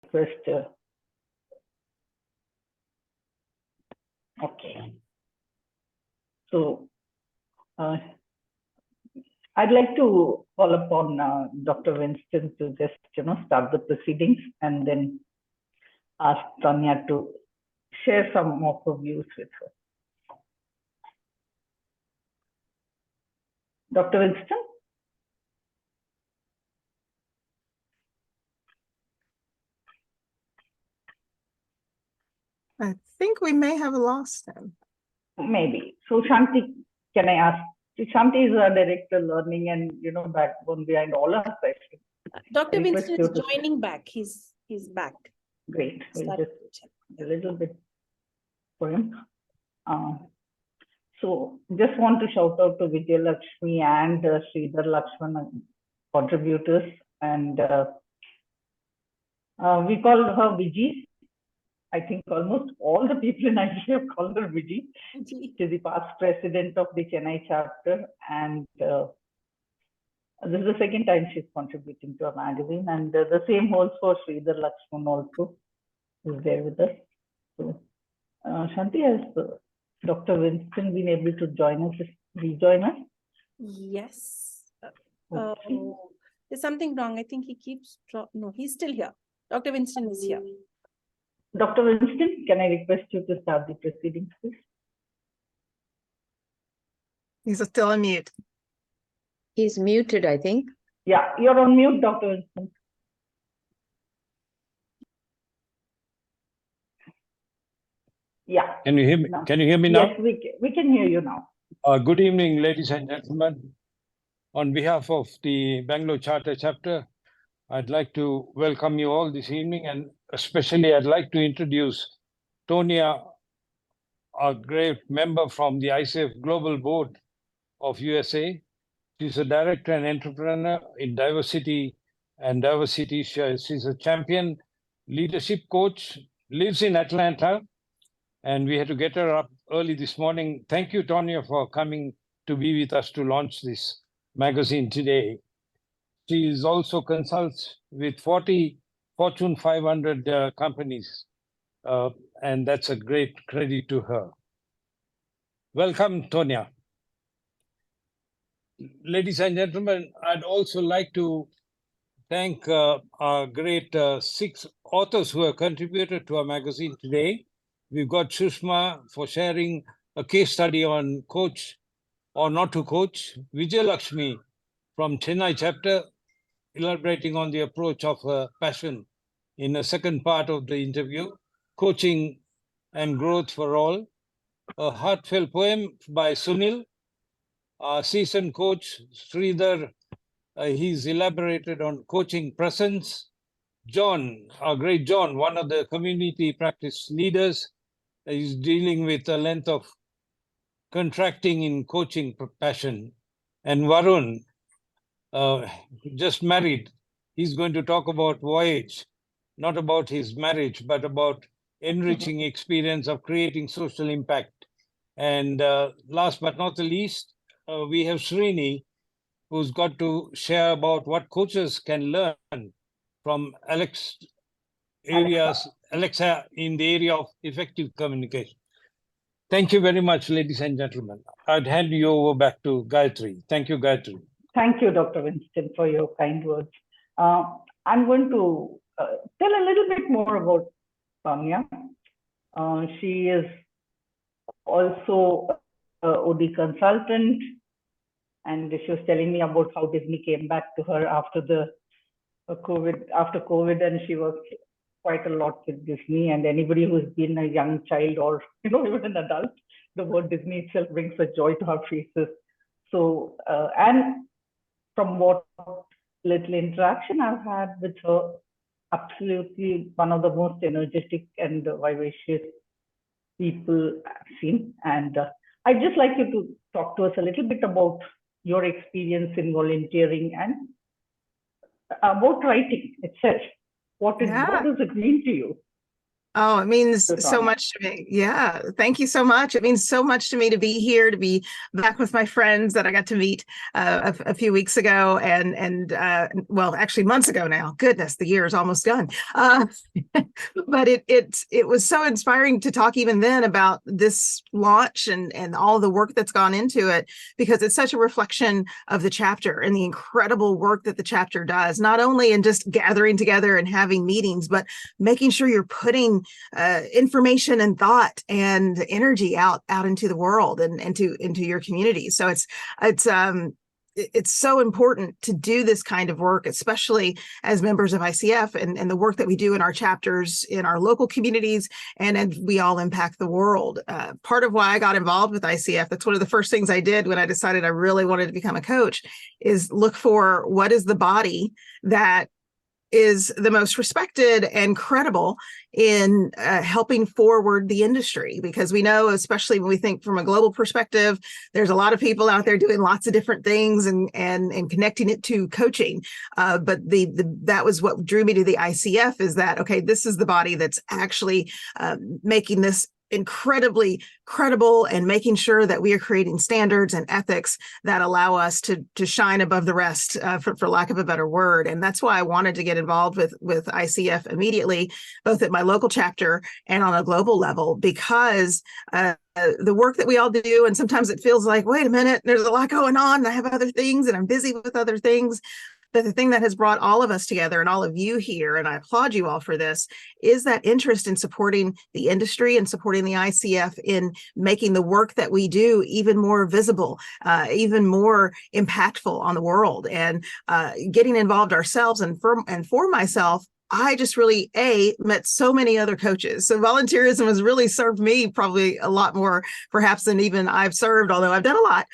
request. Okay. So I'd like to call upon Dr. Winston to just, start the proceedings and then ask Tanya to share some of her views with her. Dr. Winston? I think we may have lost him. Maybe. So Shanti, can I ask? Shanti is our director learning and, backbone behind all our sessions. Dr. Winston is joining back. He's back. Great. We'll just a little bit for him. So just want to shout out to Vijay Lakshmi and Sridhar Lakshman contributors. And we call her Vijay. I think almost all the people in IGF call her Vijay. She is the past president of the Chennai chapter. And this is the second time she's contributing to a magazine. And the same holds for Sridhar Lakshman also, who's there with us. So Shanti, has Dr. Winston been able to rejoin us? Yes. Okay. There's something wrong. I think he keeps, no, he's still here. Dr. Winston is here. Dr. Winston, can I request you to start the proceedings, please? He's still on mute. He's muted, I think. Yeah, you're on mute, Dr. Winston. Yeah. Can you hear me? Can you hear me now? Yes, we can hear you now. Good evening, ladies and gentlemen. On behalf of the Bangalore Charter Chapter, I'd like to welcome you all this evening, and especially I'd like to introduce Tonya, a great member from the ICF Global Board of USA. She's a director and entrepreneur in diversity. She's a champion leadership coach, lives in Atlanta, and we had to get her up early this morning. Thank you, Tonya, for coming to be with us to launch this magazine today. She is also consults with 40 Fortune 500 companies, and that's a great credit to her. Welcome, Tonya. Ladies and gentlemen, I'd also like to thank our great 6 authors who have contributed to our magazine today. We've got Shushma for sharing a case study on coach or not to coach. Vijay Lakshmi from Chennai chapter, elaborating on the approach of passion in the second part of the interview, coaching and growth for all. A heartfelt poem by Sunil, our seasoned coach, Sridhar, he's elaborated on coaching presence. John, our great John, one of the community practice leaders, is dealing with the length of contracting in coaching passion. And Varun, just married, he's going to talk about voyage, not about his marriage, but about enriching experience of creating social impact. And last but not the least, we have Srini, who's got to share about what coaches can learn from Alexa in the area of effective communication. Thank you very much, ladies and gentlemen. I'd hand you over back to Gayatri. Thank you, Gayatri. Thank you, Dr. Winston, for your kind words. I'm going to tell a little bit more about Tanya. She is also an OD consultant, and she was telling me about how Disney came back to her after the COVID, and she worked quite a lot with Disney. And anybody who's been a young child or even an adult, the word Disney itself brings a joy to our faces. So and from what little interaction I've had with her, absolutely one of the most energetic and vivacious people I've seen. And I'd just like you to talk to us a little bit about your experience in volunteering and about writing itself. What does it mean to you? Oh, it means Good so honor. much to me. Yeah. Thank you so much. It means so much to me to be here, to be back with my friends that I got to meet a few weeks ago well, actually months ago now. Goodness, the year is almost done. But it was so inspiring to talk even then about this launch and all the work that's gone into it, because it's such a reflection of the chapter and the incredible work that the chapter does, not only in just gathering together and having meetings, but making sure you're putting information and thought and energy out into the world and into your community. So it's so important to do this kind of work, especially as members of ICF and the work that we do in our chapters, in our local communities, and we all impact the world. Part of why I got involved with ICF, that's one of the first things I did when I decided I really wanted to become a coach, is look for what is the body that is the most respected and credible in helping forward the industry, because we know, especially when we think from a global perspective, there's a lot of people out there doing lots of different things and connecting it to coaching. But that was what drew me to the ICF, is that, okay, this is the body that's actually making this incredibly credible and making sure that we are creating standards and ethics that allow us to shine above the rest, for lack of a better word. And that's why I wanted to get involved with ICF immediately, both at my local chapter and on a global level, because the work that we all do, and sometimes it feels like, wait a minute, there's a lot going on, and I have other things, and I'm busy with other things. But the thing that has brought all of us together, and all of you here, and I applaud you all for this, is that interest in supporting the industry and supporting the ICF in making the work that we do even more visible, even more impactful on the world, and getting involved ourselves. And for myself, I just really, met so many other coaches. So volunteerism has really served me probably a lot more, perhaps, than even I've served, although I've done a lot.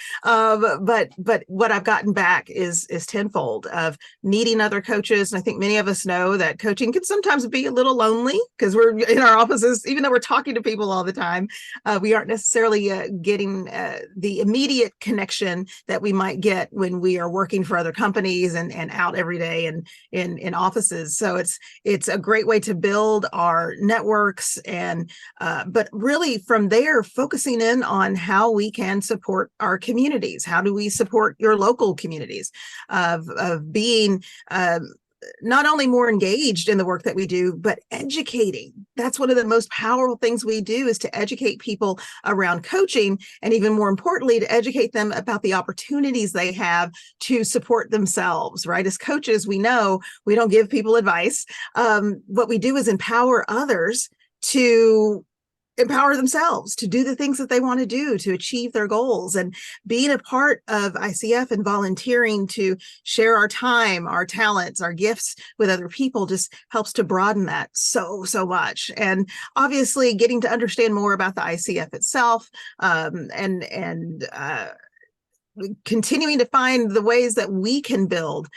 But what I've gotten back is tenfold of meeting other coaches. And I think many of us know that coaching can sometimes be a little lonely, because we're in our offices, even though we're talking to people all the time, we aren't necessarily getting the immediate connection that we might get when we are working for other companies and out every day and in offices. So it's a great way to build our networks, and but really from there, focusing in on how we can support our communities. How do we support your local communities of being not only more engaged in the work that we do, but educating? That's one of the most powerful things we do, is to educate people around coaching, and even more importantly, to educate them about the opportunities they have to support themselves, right? As coaches, we know we don't give people advice. What we do is empower others to empower themselves to do the things that they want to do to achieve their goals. And being a part of ICF and volunteering to share our time, our talents, our gifts with other people just helps to broaden that so much. And obviously getting to understand more about the ICF itself, and continuing to find the ways that we can build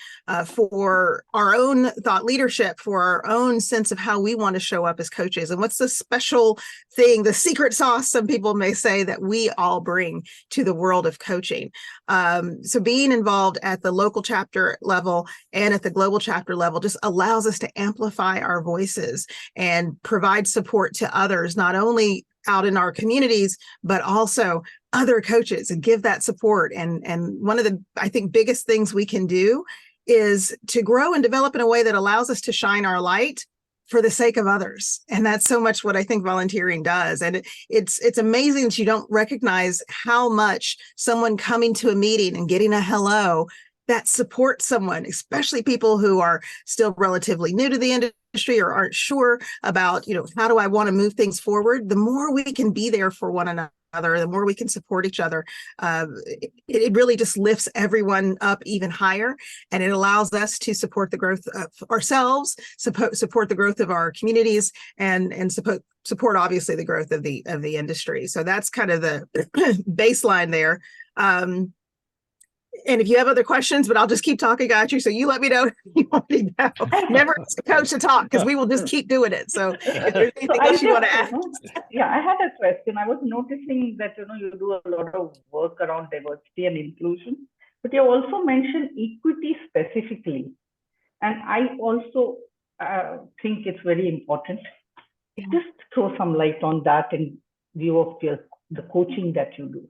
for our own thought leadership, for our own sense of how we want to show up as coaches, and what's the special thing, the secret sauce, some people may say, that we all bring to the world of coaching. So being involved at the local chapter level and at the global chapter level just allows us to amplify our voices and provide support to others, not only out in our communities, but also other coaches, and give that support. And one of the, I think, biggest things we can do is to grow and develop in a way that allows us to shine our light for the sake of others. And that's so much what I think volunteering does. And it's amazing that you don't recognize how much someone coming to a meeting and getting a hello that supports someone, especially people who are still relatively new to the industry or aren't sure about, how do I want to move things forward? The more we can be there for one another, the more we can support each other, it really just lifts everyone up even higher, and it allows us to support the growth of ourselves, support the growth of our communities, and support obviously the growth of the industry. So that's kind of the baseline there. And if you have other questions, but I'll just keep talking at you. So you let me know if you want me to go. Never ask a coach to talk, because we will just keep doing it. So if there's anything else you want to add. Yeah, I had a question. I was noticing that, you do a lot of work around diversity and inclusion, but you also mentioned equity specifically. And I also think it's very important. Just throw some light on that in view of the coaching that you do.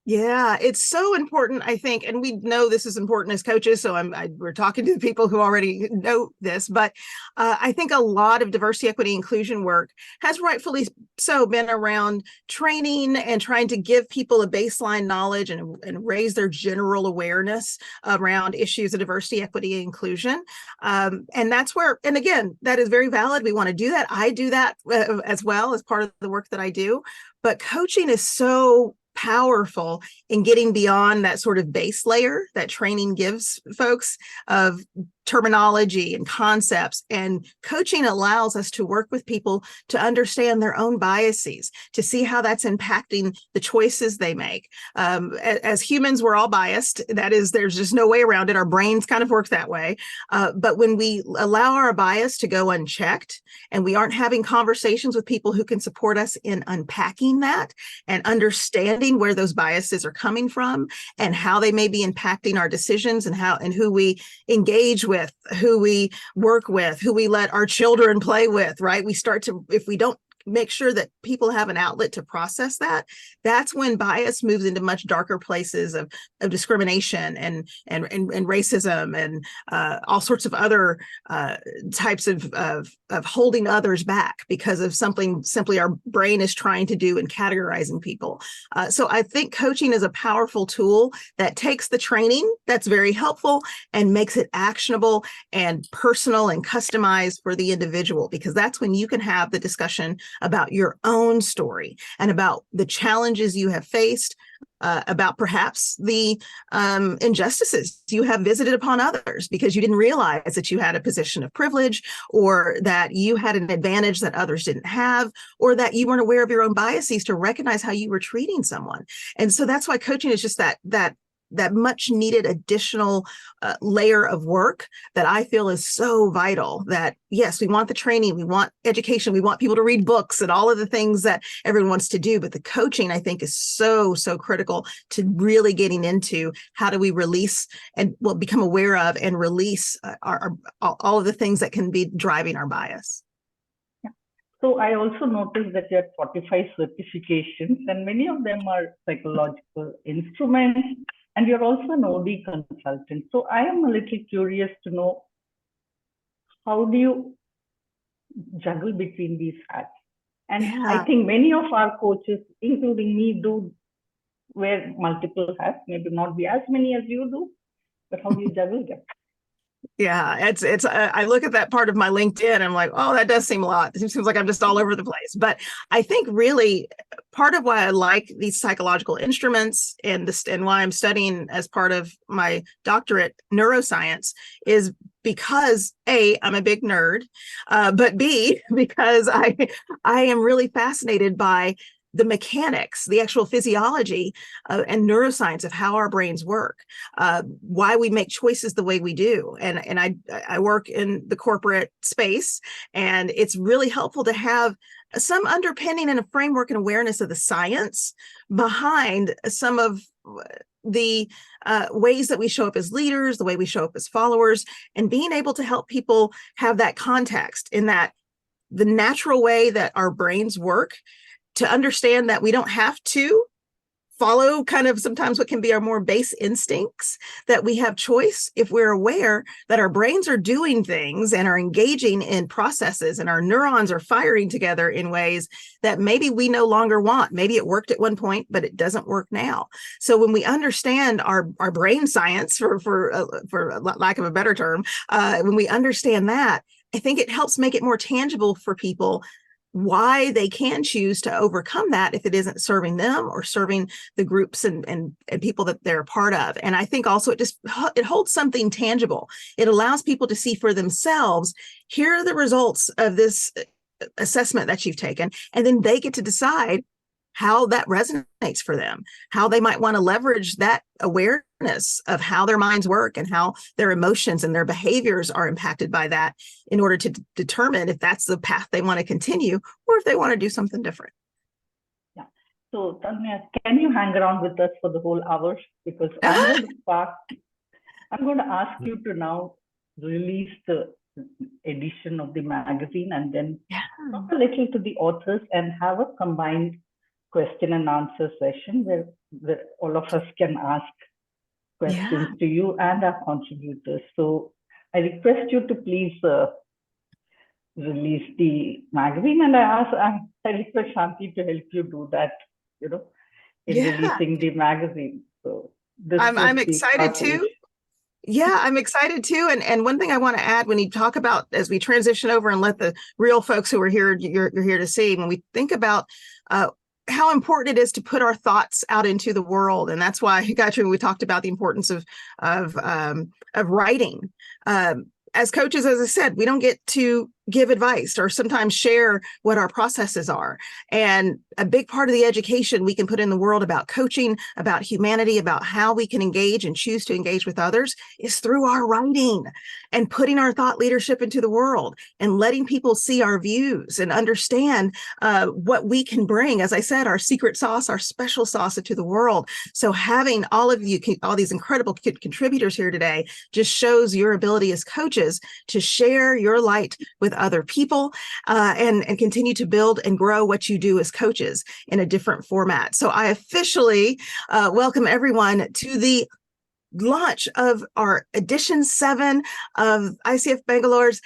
Yeah, it's so important, I think, and we know this is important as coaches. So we're talking to the people who already know this, but I think a lot of diversity, equity, inclusion work has rightfully so been around training and trying to give people a baseline knowledge and raise their general awareness around issues of diversity, equity, and inclusion. And that's where, and again, that is very valid. We want to do that. I do that as well as part of the work that I do. But coaching is so powerful in getting beyond that sort of base layer that training gives folks of terminology and concepts. And coaching allows us to work with people to understand their own biases, to see how that's impacting the choices they make. As humans, we're all biased. That is, there's just no way around it. Our brains kind of work that way. But when we allow our bias to go unchecked and we aren't having conversations with people who can support us in unpacking that and understanding where those biases are coming from and how they may be impacting our decisions and who we engage with, who we work with, who we let our children play with, right? We start to, if we don't make sure that people have an outlet to process that, that's when bias moves into much darker places of discrimination and racism and all sorts of other types of holding others back because of something simply our brain is trying to do in categorizing people. So I think coaching is a powerful tool that takes the training that's very helpful and makes it actionable and personal and customized for the individual, because that's when you can have the discussion about your own story and about the challenges you have faced, about perhaps the injustices you have visited upon others because you didn't realize that you had a position of privilege, or that you had an advantage that others didn't have, or that you weren't aware of your own biases to recognize how you were treating someone. And so that's why coaching is just that much needed additional layer of work that I feel is so vital. That yes, we want the training, we want education, we want people to read books and all of the things that everyone wants to do. But the coaching, I think, is so critical to really getting into how do we release and become aware of and release all of the things that can be driving our bias. So I also noticed that you have 45 certifications and many of them are psychological instruments, and you're also an OD consultant. So I am a little curious to know, how do you juggle between these hats? And I think many of our coaches, including me, do wear multiple hats, maybe not be as many as you do, but how do you juggle them? Yeah, it's I look at that part of my LinkedIn, I'm like, oh, that does seem a lot. It seems like I'm just all over the place. But I think really part of why I like these psychological instruments and why I'm studying as part of my doctorate neuroscience is because A, I'm a big nerd, but B, because I am really fascinated by the mechanics, the actual physiology and neuroscience of how our brains work, why we make choices the way we do. And I work in the corporate space, and it's really helpful to have some underpinning and a framework and awareness of the science behind some of the ways that we show up as leaders, the way we show up as followers, and being able to help people have that context in that the natural way that our brains work, to understand that we don't have to follow kind of sometimes what can be our more base instincts, that we have choice if we're aware that our brains are doing things and are engaging in processes and our neurons are firing together in ways that maybe we no longer want. Maybe it worked at one point, but it doesn't work now. So when we understand our brain science, for lack of a better term, when we understand that, I think it helps make it more tangible for people why they can choose to overcome that if it isn't serving them or serving the groups and people that they're a part of. And I think also it holds something tangible. It allows people to see for themselves, here are the results of this assessment that you've taken, and then they get to decide how that resonates for them, how they might want to leverage that awareness of how their minds work and how their emotions and their behaviors are impacted by that in order to determine if that's the path they want to continue or if they want to do something different. Yeah. So Tanya, can you hang around with us for the whole hour? Because I'm going to ask you to now release the edition of the magazine, and then talk a little to the authors and have a combined question and answer session where all of us can ask questions to you and our contributors. So I request you to please release the magazine, and I request Shanti to help you do that, in releasing the magazine. So this I'm would be excited too. Yeah, I'm excited too. And one thing I want to add when you talk about, as we transition over and let the real folks who are here, you're here to see, when we think about how important it is to put our thoughts out into the world. And that's why, Gayatri, we talked about the importance of writing. As coaches, as I said, we don't get to give advice or sometimes share what our processes are. And a big part of the education we can put in the world about coaching, about humanity, about how we can engage and choose to engage with others is through our writing and putting our thought leadership into the world and letting people see our views and understand what we can bring, as I said, our secret sauce, our special sauce into the world. So having all of you, all these incredible contributors here today just shows your ability as coaches to share your light with other people and continue to build and grow what you do as coaches in a different format. So I officially welcome everyone to the launch of our edition 7 of ICF Bangalore's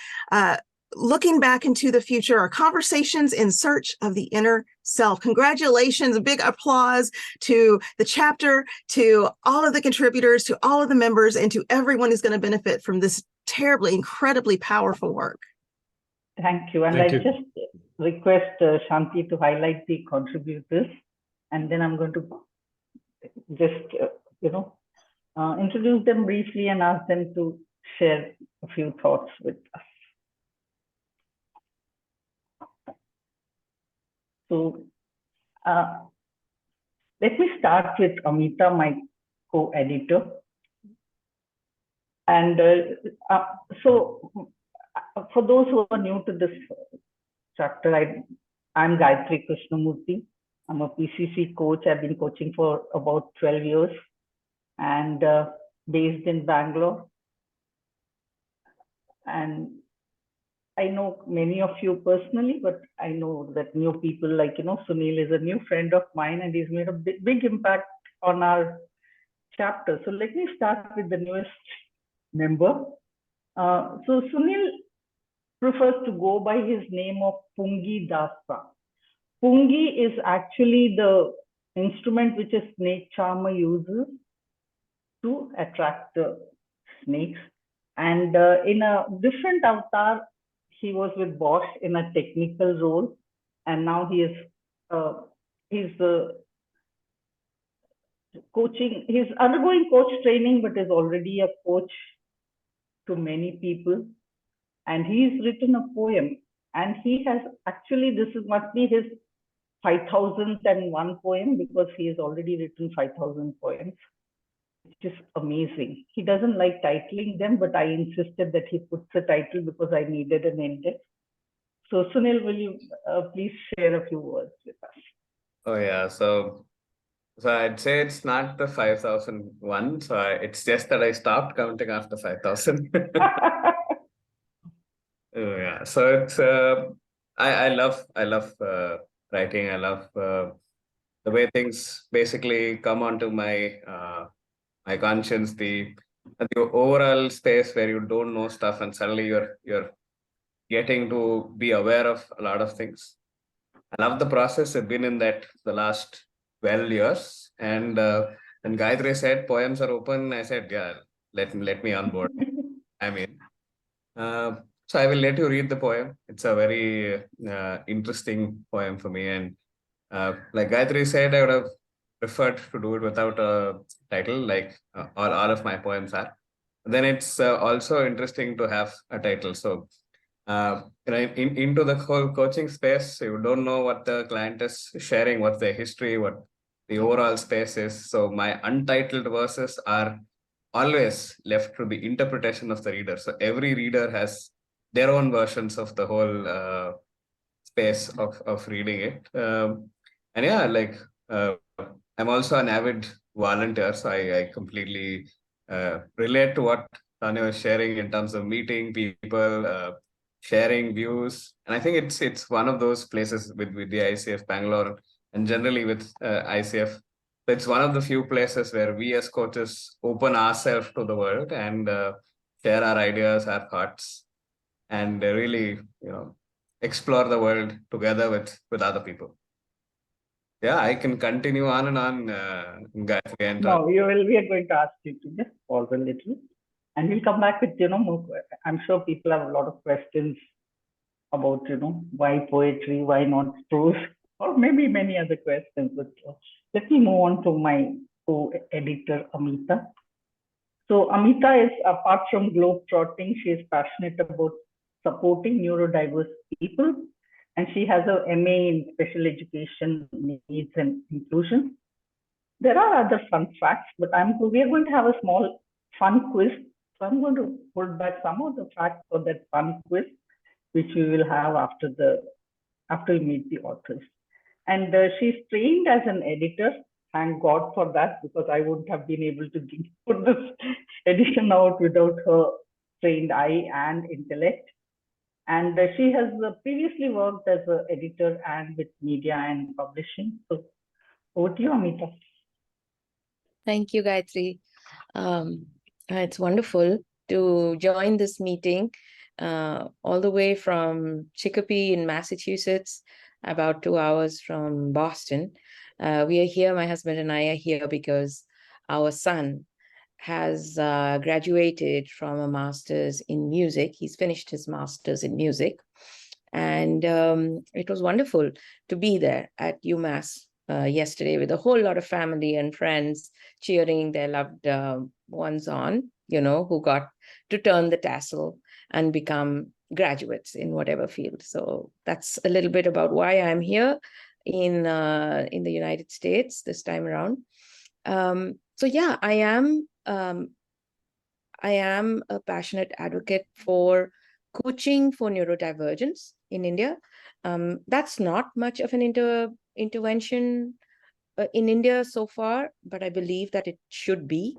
Looking Back into the Future, our conversations in search of the inner self. Congratulations, a big applause to the chapter, to all of the contributors, to all of the members, and to everyone who's going to benefit from this terribly, incredibly powerful work. Thank you. And I just request Shanti to highlight the contributors, and then I'm going to just, introduce them briefly and ask them to share a few thoughts with us. So let me start with Amita, my co-editor. And so for those who are new to this chapter, I'm Gayatri Krishnamurthy. I'm a PCC coach. I've been coaching for about 12 years and based in Bangalore. And I know many of you personally, but I know that new people like, Sunil is a new friend of mine and he's made a big impact on our chapter. So let me start with the newest member. So Sunil prefers to go by his name of Pungi Dasa. Pungi is actually the instrument which a snake charmer uses to attract the snakes. And in a different avatar, he was with Bosch in a technical role, and now he is he's coaching. He's undergoing coach training, but is already a coach to many people. And he's written a poem, and he has actually, must be his 5,001 poem, because he has already written 5,000 poems, which is amazing. He doesn't like titling them, but I insisted that he puts a title because I needed an index. So Sunil, will you please share a few words with us? Oh yeah, so I'd say it's not the 5,001. So it's just that I stopped counting after 5,000. Oh yeah, so it's I love writing. I love the way things basically come onto my my conscience, the overall space where you don't know stuff and suddenly you're getting to be aware of a lot of things. I love the process. I've been in that the last 12 years. And when Gayatri said poems are open, I said, yeah, let me on board. I'm in. So I will let you read the poem. It's a very interesting poem for me. And like Gayatri said, I would have preferred to do it without a title, like all of my poems are. Then it's also interesting to have a title. So into the whole coaching space, you don't know what the client is sharing, what's their history, what the overall space is. So my untitled verses are always left to the interpretation of the reader. So every reader has their own versions of the whole space of reading it. And yeah, like I'm also an avid volunteer, so I completely relate to what Tanya was sharing in terms of meeting people, sharing views. And I think it's one of those places with the ICF Bangalore and generally with ICF. It's one of the few places where we as coaches open ourselves to the world and share our ideas, our thoughts, and really, explore the world together with other people. Yeah, I can continue on and on, Gayatri, and No, we are going to ask you to just pause a little, and we'll come back with more. I'm sure people have a lot of questions about why poetry, why not prose, or maybe many other questions. But let me move on to my co-editor Amita. So Amita is, apart from globetrotting, she is passionate about supporting neurodiverse people, and she has a MA in special education needs and inclusion. There are other fun facts, but we are going to have a small fun quiz. So I'm going to hold back some of the facts for that fun quiz, which we will have after we meet the authors. And she's trained as an editor. Thank God for that, because I wouldn't have been able to put this edition out without her trained eye and intellect. And she has previously worked as an editor and with media and publishing. So over to you, Amita. Thank you, Gayatri. It's wonderful to join this meeting all the way from Chicopee in Massachusetts, about 2 hours from Boston. We are here, my husband and I are here because our son has graduated from a master's in music. He's finished his master's in music. And it was wonderful to be there at UMass yesterday with a whole lot of family and friends cheering their loved ones on, who got to turn the tassel and become graduates in whatever field. So that's a little bit about why I'm here in the United States this time around. So yeah, I am a passionate advocate for coaching for neurodivergence in India. That's not much of an intervention in India so far, but I believe that it should be,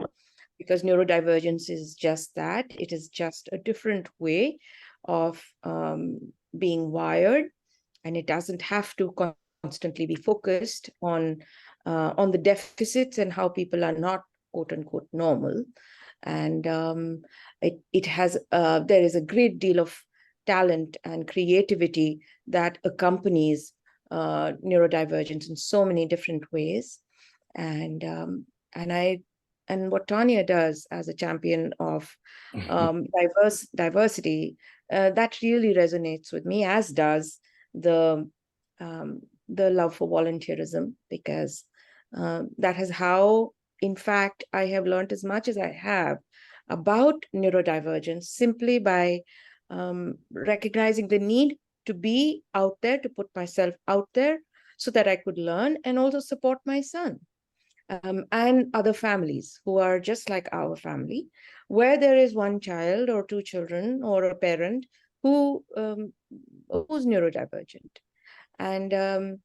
because neurodivergence is just that. It is just a different way of being wired, and it doesn't have to constantly be focused on the deficits and how people are not quote unquote normal. And it has there is a great deal of talent and creativity that accompanies neurodivergence in so many different ways. And what Tanya does as a champion of diversity, that really resonates with me, as does the love for volunteerism, because that is how, in fact, I have learned as much as I have about neurodivergence simply by recognizing the need to be out there, to put myself out there so that I could learn and also support my son and other families who are just like our family, where there is one child or two children or a parent who's neurodivergent. And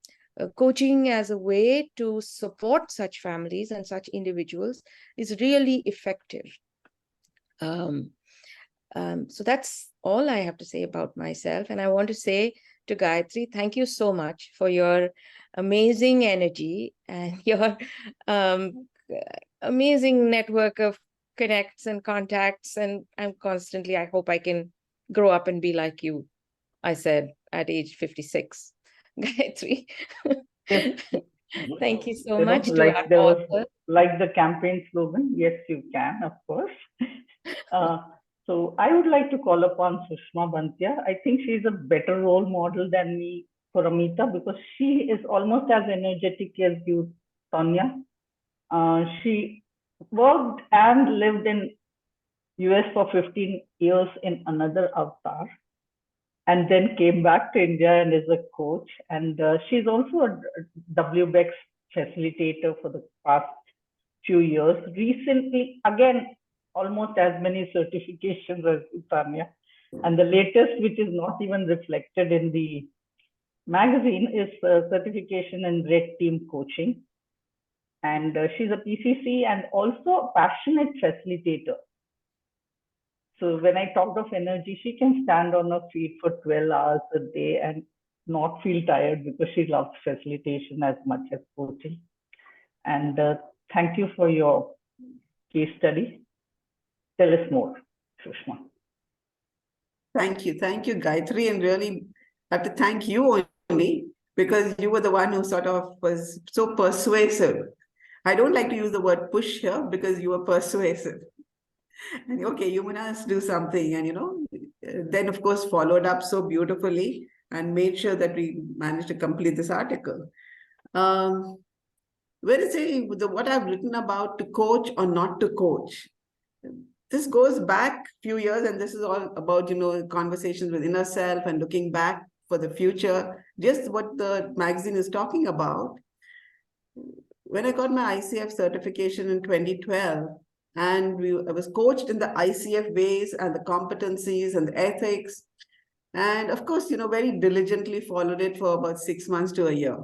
coaching as a way to support such families and such individuals is really effective. So that's all I have to say about myself. And I want to say to Gayatri, thank you so much for your amazing energy and your amazing network of connects and contacts. And I hope I can grow up and be like you, I said, at age 56. Gayatri. Thank you so much. Like the campaign slogan, yes, you can, of course. So I would like to call upon Sushma Bantia. I think she's a better role model than me for Amita, because she is almost as energetic as you, Tanya. She worked and lived in US for 15 years in another avatar, and then came back to India and is a coach. And she's also a WBEX facilitator for the past few years. Recently, again, almost as many certifications as Tanya. And the latest, which is not even reflected in the magazine, is certification in Red Team Coaching. And she's a PCC and also a passionate facilitator. So when I talked of energy, she can stand on her feet for 12 hours a day and not feel tired because she loves facilitation as much as coaching. And thank you for your case study. Tell us more, Sushma. Thank you, Gayatri, and really have to thank you only because you were the one who sort of was so persuasive. I don't like to use the word push here because you were persuasive. And okay, you must do something, and then of course followed up so beautifully and made sure that we managed to complete this article. Where is what I've written about to coach or not to coach? This goes back a few years, and this is all about, conversations with inner self and looking back for the future, just what the magazine is talking about. When I got my ICF certification in 2012, and I was coached in the ICF ways and the competencies and the ethics, and of course, very diligently followed it for about 6 months to a year.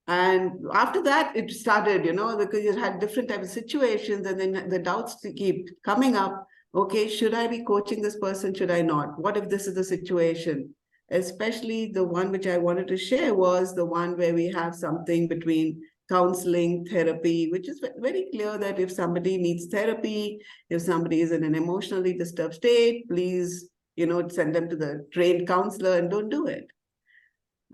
And after that, it started, because you had different types of situations, and then the doubts keep coming up. Okay, should I be coaching this person? Should I not? What if this is the situation? Especially the one which I wanted to share was the one where we have something between counseling, therapy, which is very clear that if somebody needs therapy, if somebody is in an emotionally disturbed state, please, send them to the trained counselor and don't do it.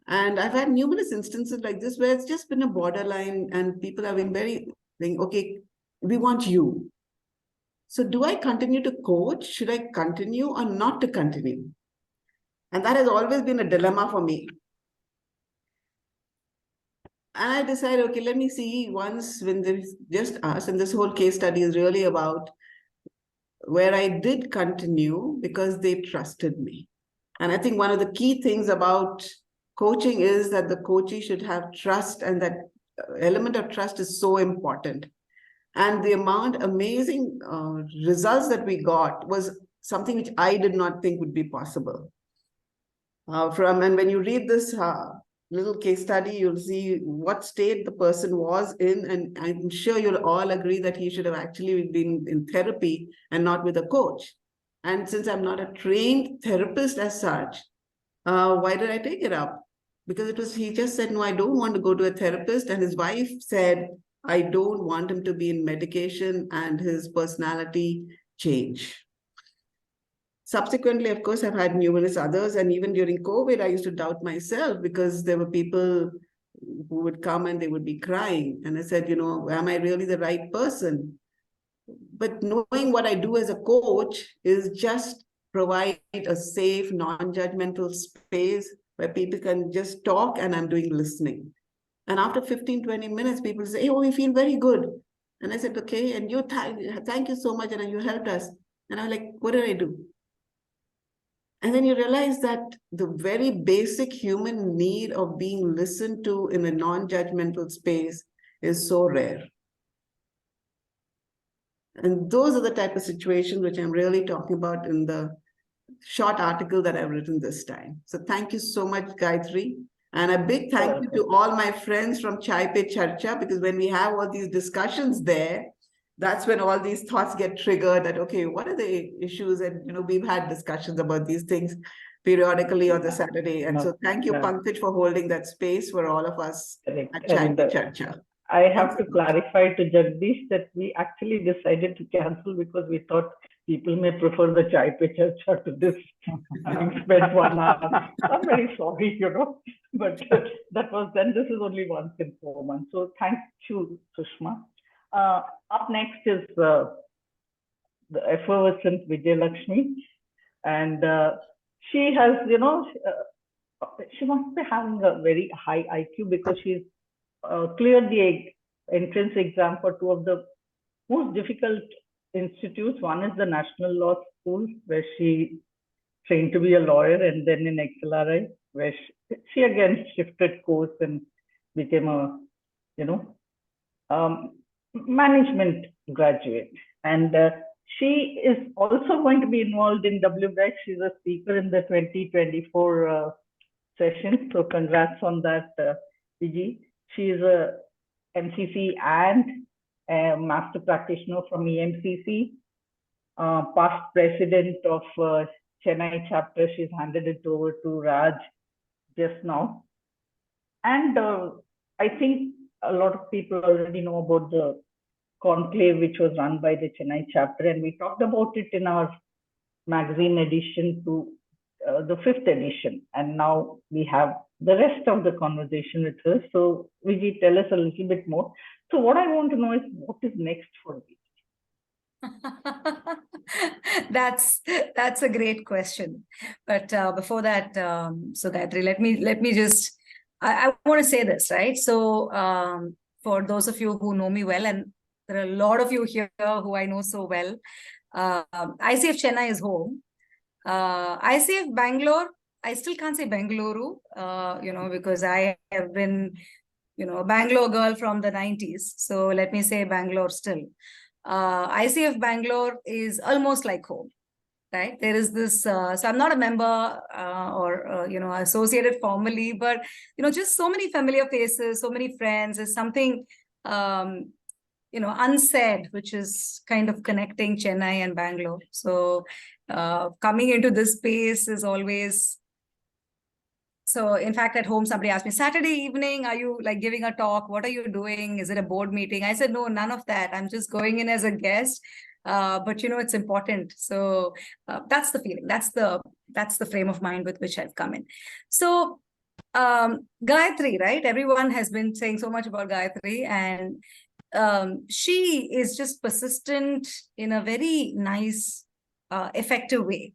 And I've had numerous instances like this where it's just been a borderline and people have been very saying, okay, we want you. So do I continue to coach? Should I continue or not to continue? And that has always been a dilemma for me. And I decided, okay, let me see once when there's just us, and this whole case study is really about where I did continue because they trusted me. And I think one of the key things about coaching is that the coachee should have trust, and that element of trust is so important. And the amazing results that we got was something which I did not think would be possible. And when you read this little case study, you'll see what state the person was in, and I'm sure you'll all agree that he should have actually been in therapy and not with a coach. And since I'm not a trained therapist as such, why did I take it up? Because he just said, no, I don't want to go to a therapist. And his wife said, I don't want him to be in medication and his personality change. Subsequently, of course, I've had numerous others. And even during COVID, I used to doubt myself because there were people who would come and they would be crying. And I said, am I really the right person? But knowing what I do as a coach is just provide a safe, non-judgmental space where people can just talk and I'm doing listening. And after 15, 20 minutes, people say, oh, we feel very good. And I said, okay, and you thank you so much, and you helped us. And I'm like, what did I do? And then you realize that the very basic human need of being listened to in a non-judgmental space is so rare. And those are the type of situations which I'm really talking about in the short article that I've written this time. So thank you so much, Gayatri. And a big thank you to all my friends from Chai Pe Charcha, because when we have all these discussions there, that's when all these thoughts get triggered that, okay, what are the issues? And, we've had discussions about these things periodically on the Saturday. And so thank you, Pankaj, for holding that space for all of us at Chai Pe Charcha. I have to clarify to Jagdish that we actually decided to cancel because we thought people may prefer the Chai Pe Charcha to this, having spent 1 hour. I'm very sorry, but that was then. This is only once in 4 months. So thank you, Sushma. Up next is the effervescent Vijay Lakshmi, and she has, she must be having a very high IQ because she's cleared the entrance exam for two of the most difficult institutes. One is the National Law School, where she trained to be a lawyer, and then in XLRI, where she again shifted course and became a, management graduate. And she is also going to be involved in WBEC. She's a speaker in the 2024 session. So congrats on that, Vijay. She is a MCC and a master practitioner from EMCC. past president of Chennai chapter. She's handed it over to Raj just now. And I think a lot of people already know about the conclave which was run by the Chennai chapter, and we talked about it in our magazine edition to the 5th edition. And now we have the rest of the conversation with her. So Vijay, tell us a little bit more. So what I want to know is what is next for Vijay? That's a great question. But before that, so Gayatri, let me just I want to say this, right? So for those of you who know me well, and there are a lot of you here who I know so well, ICF Chennai is home. ICF Bangalore, I still can't say Bengaluru, because I have been, a Bangalore girl from the 90s. So let me say Bangalore still. ICF Bangalore is almost like home, right? There is this, so I'm not a member or associated formally, but, just so many familiar faces, so many friends is something, unsaid, which is kind of connecting Chennai and Bangalore. So coming into this space is always, so in fact, at home, somebody asked me, Saturday evening, are you like giving a talk? What are you doing? Is it a board meeting? I said, no, none of that. I'm just going in as a guest. But it's important. So that's the feeling. That's the frame of mind with which I've come in. So Gayatri, right? Everyone has been saying so much about Gayatri, and she is just persistent in a very nice, effective way,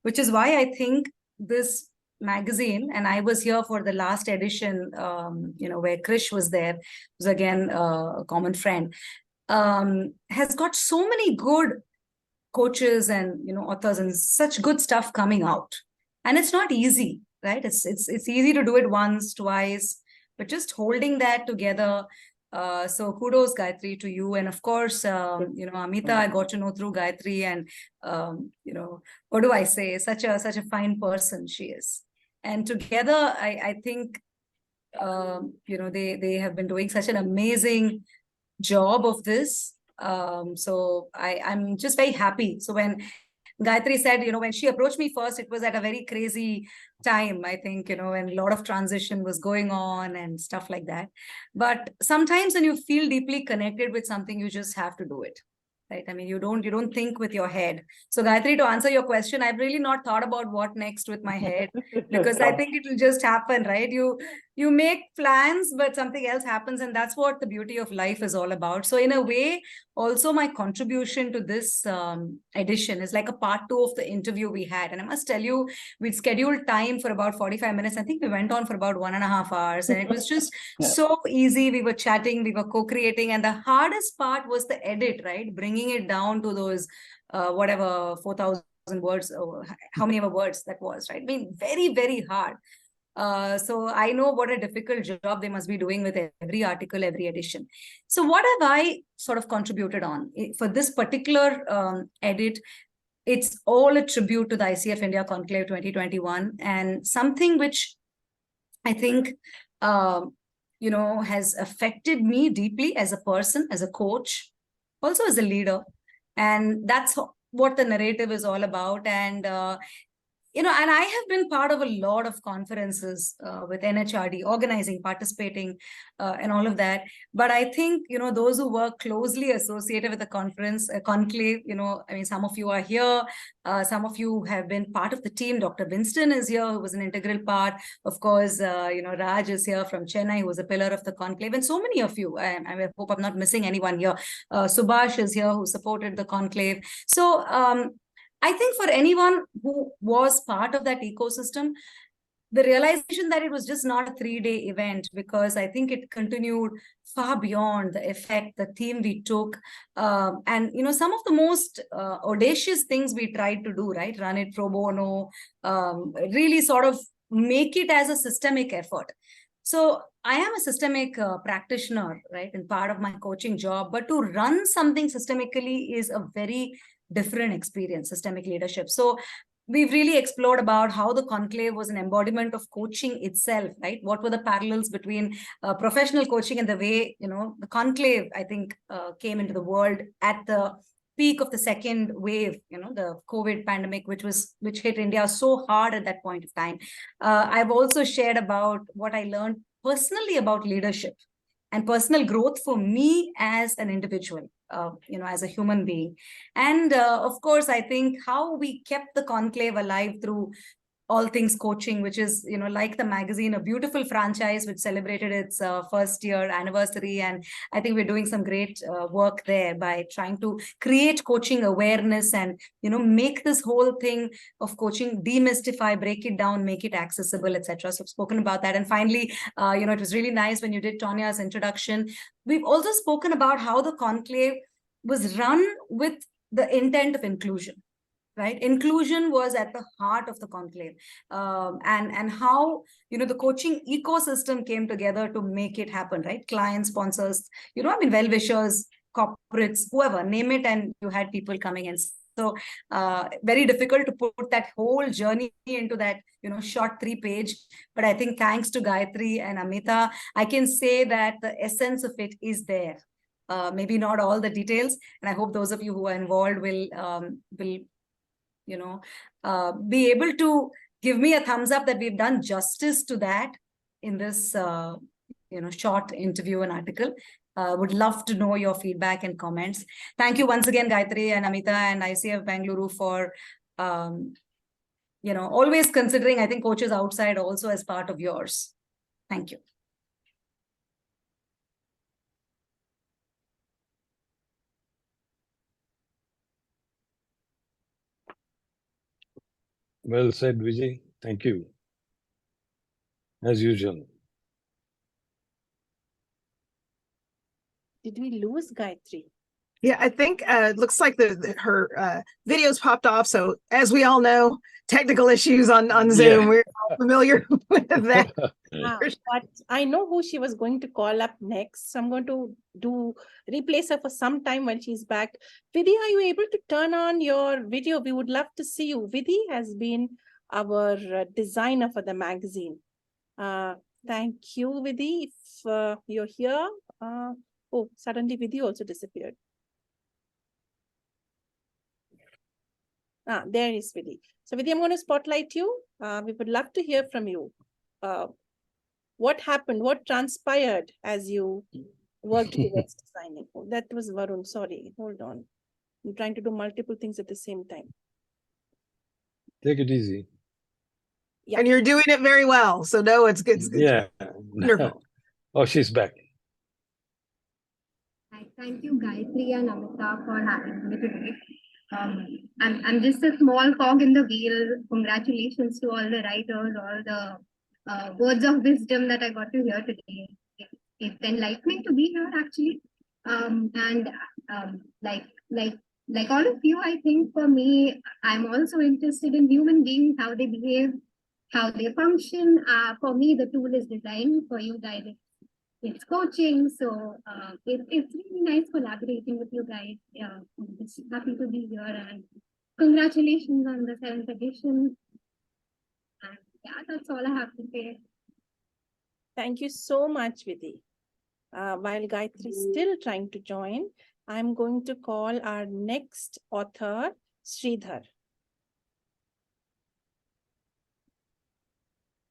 which is why I think this magazine, and I was here for the last edition, where Krish was there, who's again a common friend, has got so many good coaches and authors and such good stuff coming out. And it's not easy, right? It's easy to do it once, twice, but just holding that together. So kudos, Gayatri, to you. And of course, Amita, I got to know through Gayatri, and what do I say? Such a fine person she is. And together, I think, they have been doing such an amazing job of this. So I'm just very happy. So when Gayatri said, when she approached me first, it was at a very crazy time, I think, when a lot of transition was going on and stuff like that. But sometimes when you feel deeply connected with something, you just have to do it. Right? I mean, you don't think with your head. So Gayatri, to answer your question, I've really not thought about what next with my head, because I think it will just happen, right? You make plans, but something else happens, and that's what the beauty of life is all about. So in a way, also my contribution to this edition is like a part 2 of the interview we had. And I must tell you, we'd scheduled time for about 45 minutes. I think we went on for about 1.5 hours, and it was just so easy. We were chatting, we were co-creating, and the hardest part was the edit, right? Bringing it down to those, 4,000 words, or how many ever words that was, right? I mean, very, very hard. So I know what a difficult job they must be doing with every article, every edition. So what have I sort of contributed on? For this particular edit, it's all a tribute to the ICF India Conclave 2021, and something which I think, has affected me deeply as a person, as a coach, also as a leader. And that's what the narrative is all about. And and I have been part of a lot of conferences with NHRD, organizing, participating, and all of that. But I think, those who work closely associated with the conference, conclave, I mean, some of you are here. Some of you have been part of the team. Dr. Winston is here, who was an integral part. Of course, Raj is here from Chennai, who was a pillar of the conclave. And so many of you, I hope I'm not missing anyone here. Subhash is here, who supported the conclave. So, I think for anyone who was part of that ecosystem, the realization that it was just not a 3-day event, because I think it continued far beyond the effect, the theme we took, and some of the most audacious things we tried to do, right? Run it pro bono, really sort of make it as a systemic effort. So I am a systemic practitioner, right, in part of my coaching job, but to run something systemically is a very different experience, systemic leadership. So we've really explored about how the conclave was an embodiment of coaching itself, right? What were the parallels between professional coaching and the way, the conclave, I think, came into the world at the peak of the second wave, the COVID pandemic, which hit India so hard at that point of time. I've also shared about what I learned personally about leadership and personal growth for me as an individual, as a human being. And of course, I think how we kept the conclave alive through all things coaching, which is, like the magazine, a beautiful franchise which celebrated its first year anniversary. And I think we're doing some great work there by trying to create coaching awareness and, make this whole thing of coaching demystify, break it down, make it accessible, etc. So I've spoken about that. And finally, it was really nice when you did Tanya's introduction. We've also spoken about how the conclave was run with the intent of inclusion. Right, inclusion was at the heart of the conclave, and how the coaching ecosystem came together to make it happen. Right, clients, sponsors, well-wishers, corporates, whoever, name it, and you had people coming in. So very difficult to put that whole journey into that short 3-page. But I think thanks to Gayatri and Amita, I can say that the essence of it is there. Maybe not all the details, and I hope those of you who are involved will be able to give me a thumbs up that we've done justice to that in this, short interview and article. Would love to know your feedback and comments. Thank you once again, Gayatri and Amita and ICF Bengaluru for, always considering, I think, coaches outside also as part of yours. Thank you. Well said, Vijay. Thank you. As usual. Did we lose Gayatri? Yeah, I think it looks like her videos popped off. So as we all know, technical issues on Zoom. Yeah. We're all familiar with that. But I know who she was going to call up next. So I'm going to replace her for some time when she's back. Vidhi, are you able to turn on your video? We would love to see you. Vidhi has been our designer for the magazine. Thank you, Vidhi. If you're here. Oh, suddenly Vidhi also disappeared. There is Vidhi. So Vidhi, I'm going to spotlight you. We would love to hear from you. What happened? What transpired as you worked towards designing? Oh, that was Varun. Sorry, hold on. I'm trying to do multiple things at the same time. Take it easy. Yeah. And you're doing it very well. So no, it's good. Yeah. Wonderful. Oh, she's back. Thank you, Gayatri and Amita, for having me today. I'm just a small cog in the wheel. Congratulations to all the writers, all the words of wisdom that I got to hear today. It's enlightening to be here, actually. Like all of you, I think for me, I'm also interested in human beings, how they behave, how they function. For me, the tool is design. For you guys, it's coaching. So it's really nice collaborating with you guys. I'm just happy to be here, and congratulations on the 7th edition. And yeah, that's all I have to say. Thank you so much, Vidhi. While Gayatri is still trying to join, I'm going to call our next author, Sridhar.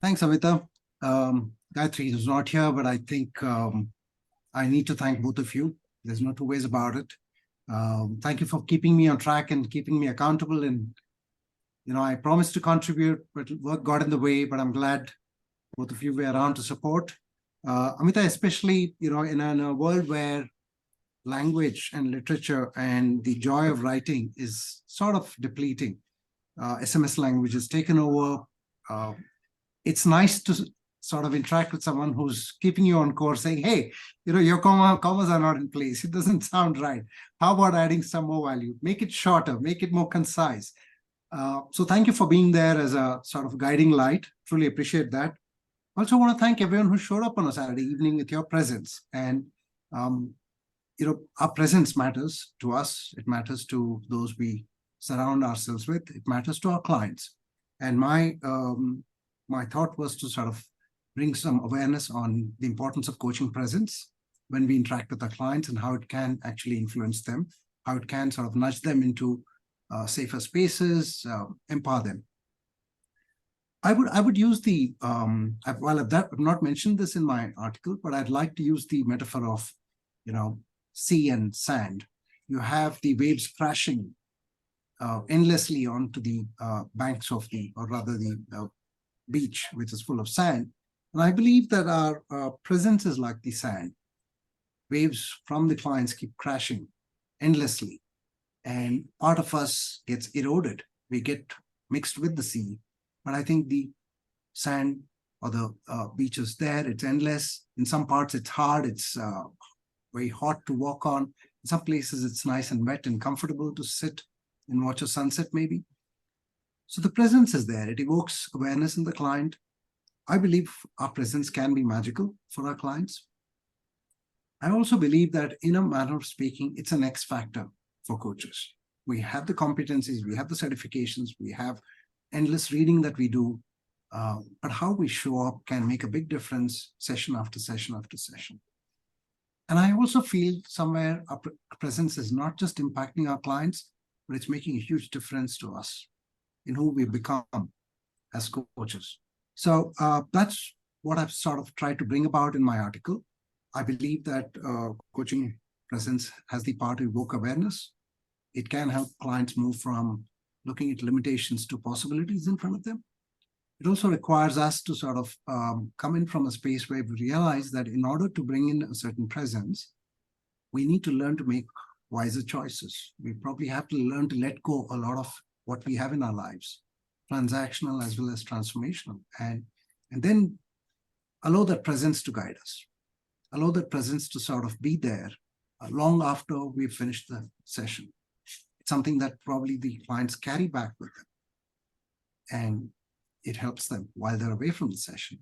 Thanks, Amita. Gayatri is not here, but I think I need to thank both of you. There's no two ways about it. Thank you for keeping me on track and keeping me accountable. And, I promised to contribute, but work got in the way, but I'm glad both of you were around to support. Amita, especially, in a world where language and literature and the joy of writing is sort of depleting. SMS language is taken over. It's nice to sort of interact with someone who's keeping you on course, saying, hey, your commas are not in place. It doesn't sound right. How about adding some more value? Make it shorter, make it more concise. So thank you for being there as a sort of guiding light. Truly appreciate that. Also want to thank everyone who showed up on a Saturday evening with your presence. And, our presence matters to us. It matters to those we surround ourselves with. It matters to our clients. And my thought was to sort of bring some awareness on the importance of coaching presence when we interact with our clients and how it can actually influence them. how it can sort of nudge them into safer spaces, empower them. I would use the, I've not mentioned this in my article, but I'd like to use the metaphor of, sea and sand. You have the waves crashing endlessly onto the banks of or rather the beach, which is full of sand. And I believe that our presence is like the sand. Waves from the clients keep crashing endlessly, and part of us gets eroded. We get mixed with the sea. But I think the sand or the beach is there. It's endless. In some parts, it's hard. It's very hot to walk on. In some places, it's nice and wet and comfortable to sit and watch a sunset, maybe. So the presence is there. It evokes awareness in the client. I believe our presence can be magical for our clients. I also believe that, in a manner of speaking, it's an X factor for coaches. We have the competencies, we have the certifications, we have endless reading that we do, but how we show up can make a big difference session after session after session. And I also feel somewhere our presence is not just impacting our clients, but it's making a huge difference to us in who we become as coaches. So that's what I've sort of tried to bring about in my article. I believe that coaching presence has the power to evoke awareness. It can help clients move from looking at limitations to possibilities in front of them. It also requires us to sort of come in from a space where we realize that in order to bring in a certain presence, we need to learn to make wiser choices. We probably have to learn to let go a lot of what we have in our lives, transactional as well as transformational, and then allow that presence to guide us, allow that presence to sort of be there long after we've finished the session. It's something that probably the clients carry back with them, and it helps them while they're away from the session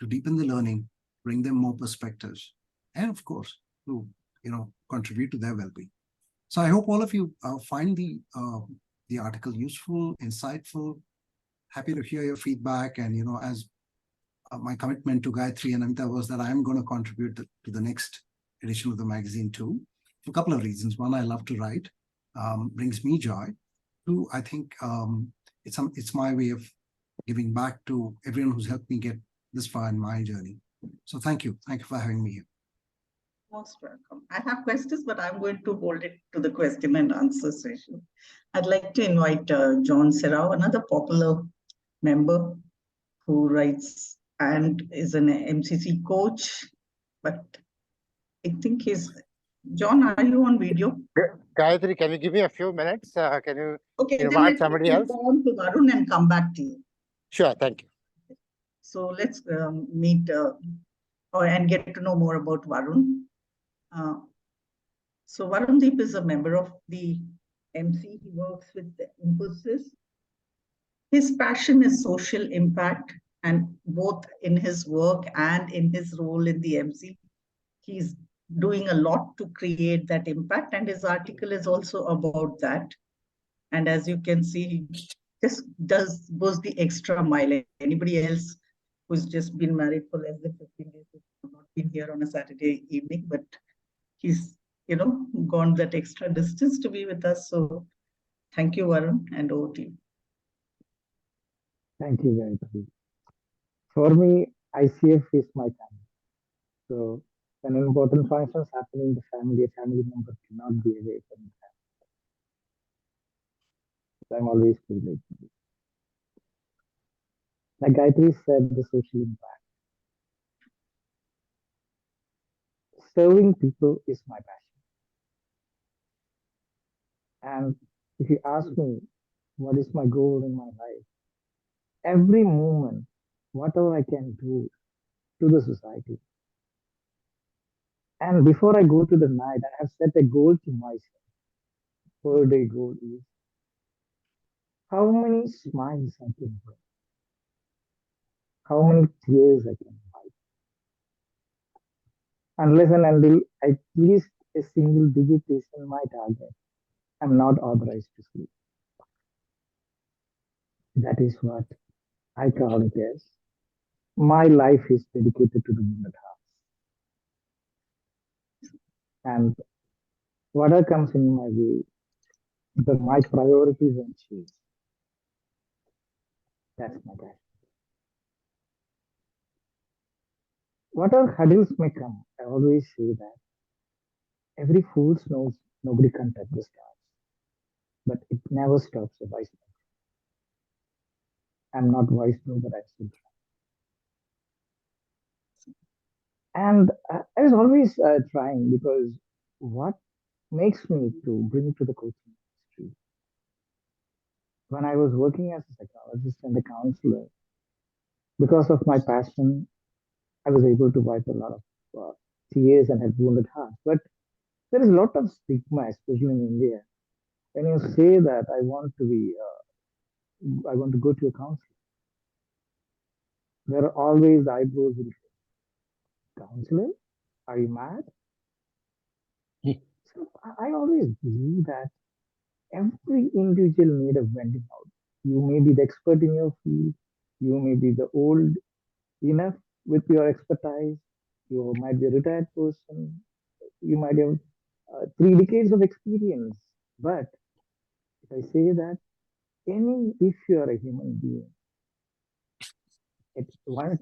to deepen the learning, bring them more perspectives, and of course, to contribute to their well-being. So I hope all of you find the article useful, insightful. Happy to hear your feedback. And as my commitment to Gayatri and Amita was that I am going to contribute to the next edition of the magazine too, for a couple of reasons. One, I love to write, brings me joy. Two, I think it's my way of giving back to everyone who's helped me get this far in my journey. So thank you for having me here. Most welcome. I have questions, but I'm going to hold it to the question and answer session. I'd like to invite John Serrao, another popular member who writes and is an MCC coach, but I think John, are you on video? Gayatri, can you give me a few minutes? Can you invite somebody else? On to Varun and come back to you. Sure, thank you. So let's meet and get to know more about Varun. So Varundeep is a member of the MC. He works with the Infosys. His passion is social impact, and both in his work and in his role in the MC, he's doing a lot to create that impact, and his article is also about that. And as you can see, he just goes the extra mile. Anybody else who's just been married for less than 15 days has not been here on a Saturday evening, but he's gone that extra distance to be with us. So thank you, Varun, and over to you. Thank you, Gayatri. For me, ICF is my family. So when important functions happen in the family, a family member cannot be away from the family. So I'm always privileged. Like Gayatri said, the social impact. Serving people is my passion. And if you ask me, what is my goal in my life? Every moment, whatever I can do to the society. And before I go to the night, I have set a goal to myself. Per day goal is how many smiles I can bring, how many tears I can wipe. Unless and until at least a single digit is in my target, I'm not authorized to sleep. That is what I call it as my life is dedicated to the wounded hearts. And whatever comes in my way, my priorities won't change. That's my guy. Whatever hurdles may come, I always say that every fool knows nobody can touch the stars, but it never stops a wise man. I'm not wise though, but I still try. And I was always trying because what makes me to bring to the coaching industry, when I was working as a psychologist and a counselor, because of my passion, I was able to wipe a lot of tears and had wounded hearts. But there is a lot of stigma, especially in India. When you say that I want to go to a counselor, there are always eyebrows will say, counselor? Are you mad? So I always believe that every individual need a vending out. You may be the expert in your field, you may be the old enough with your expertise, you might be a retired person, you might have 3 decades of experience. But if I say that if you are a human being, at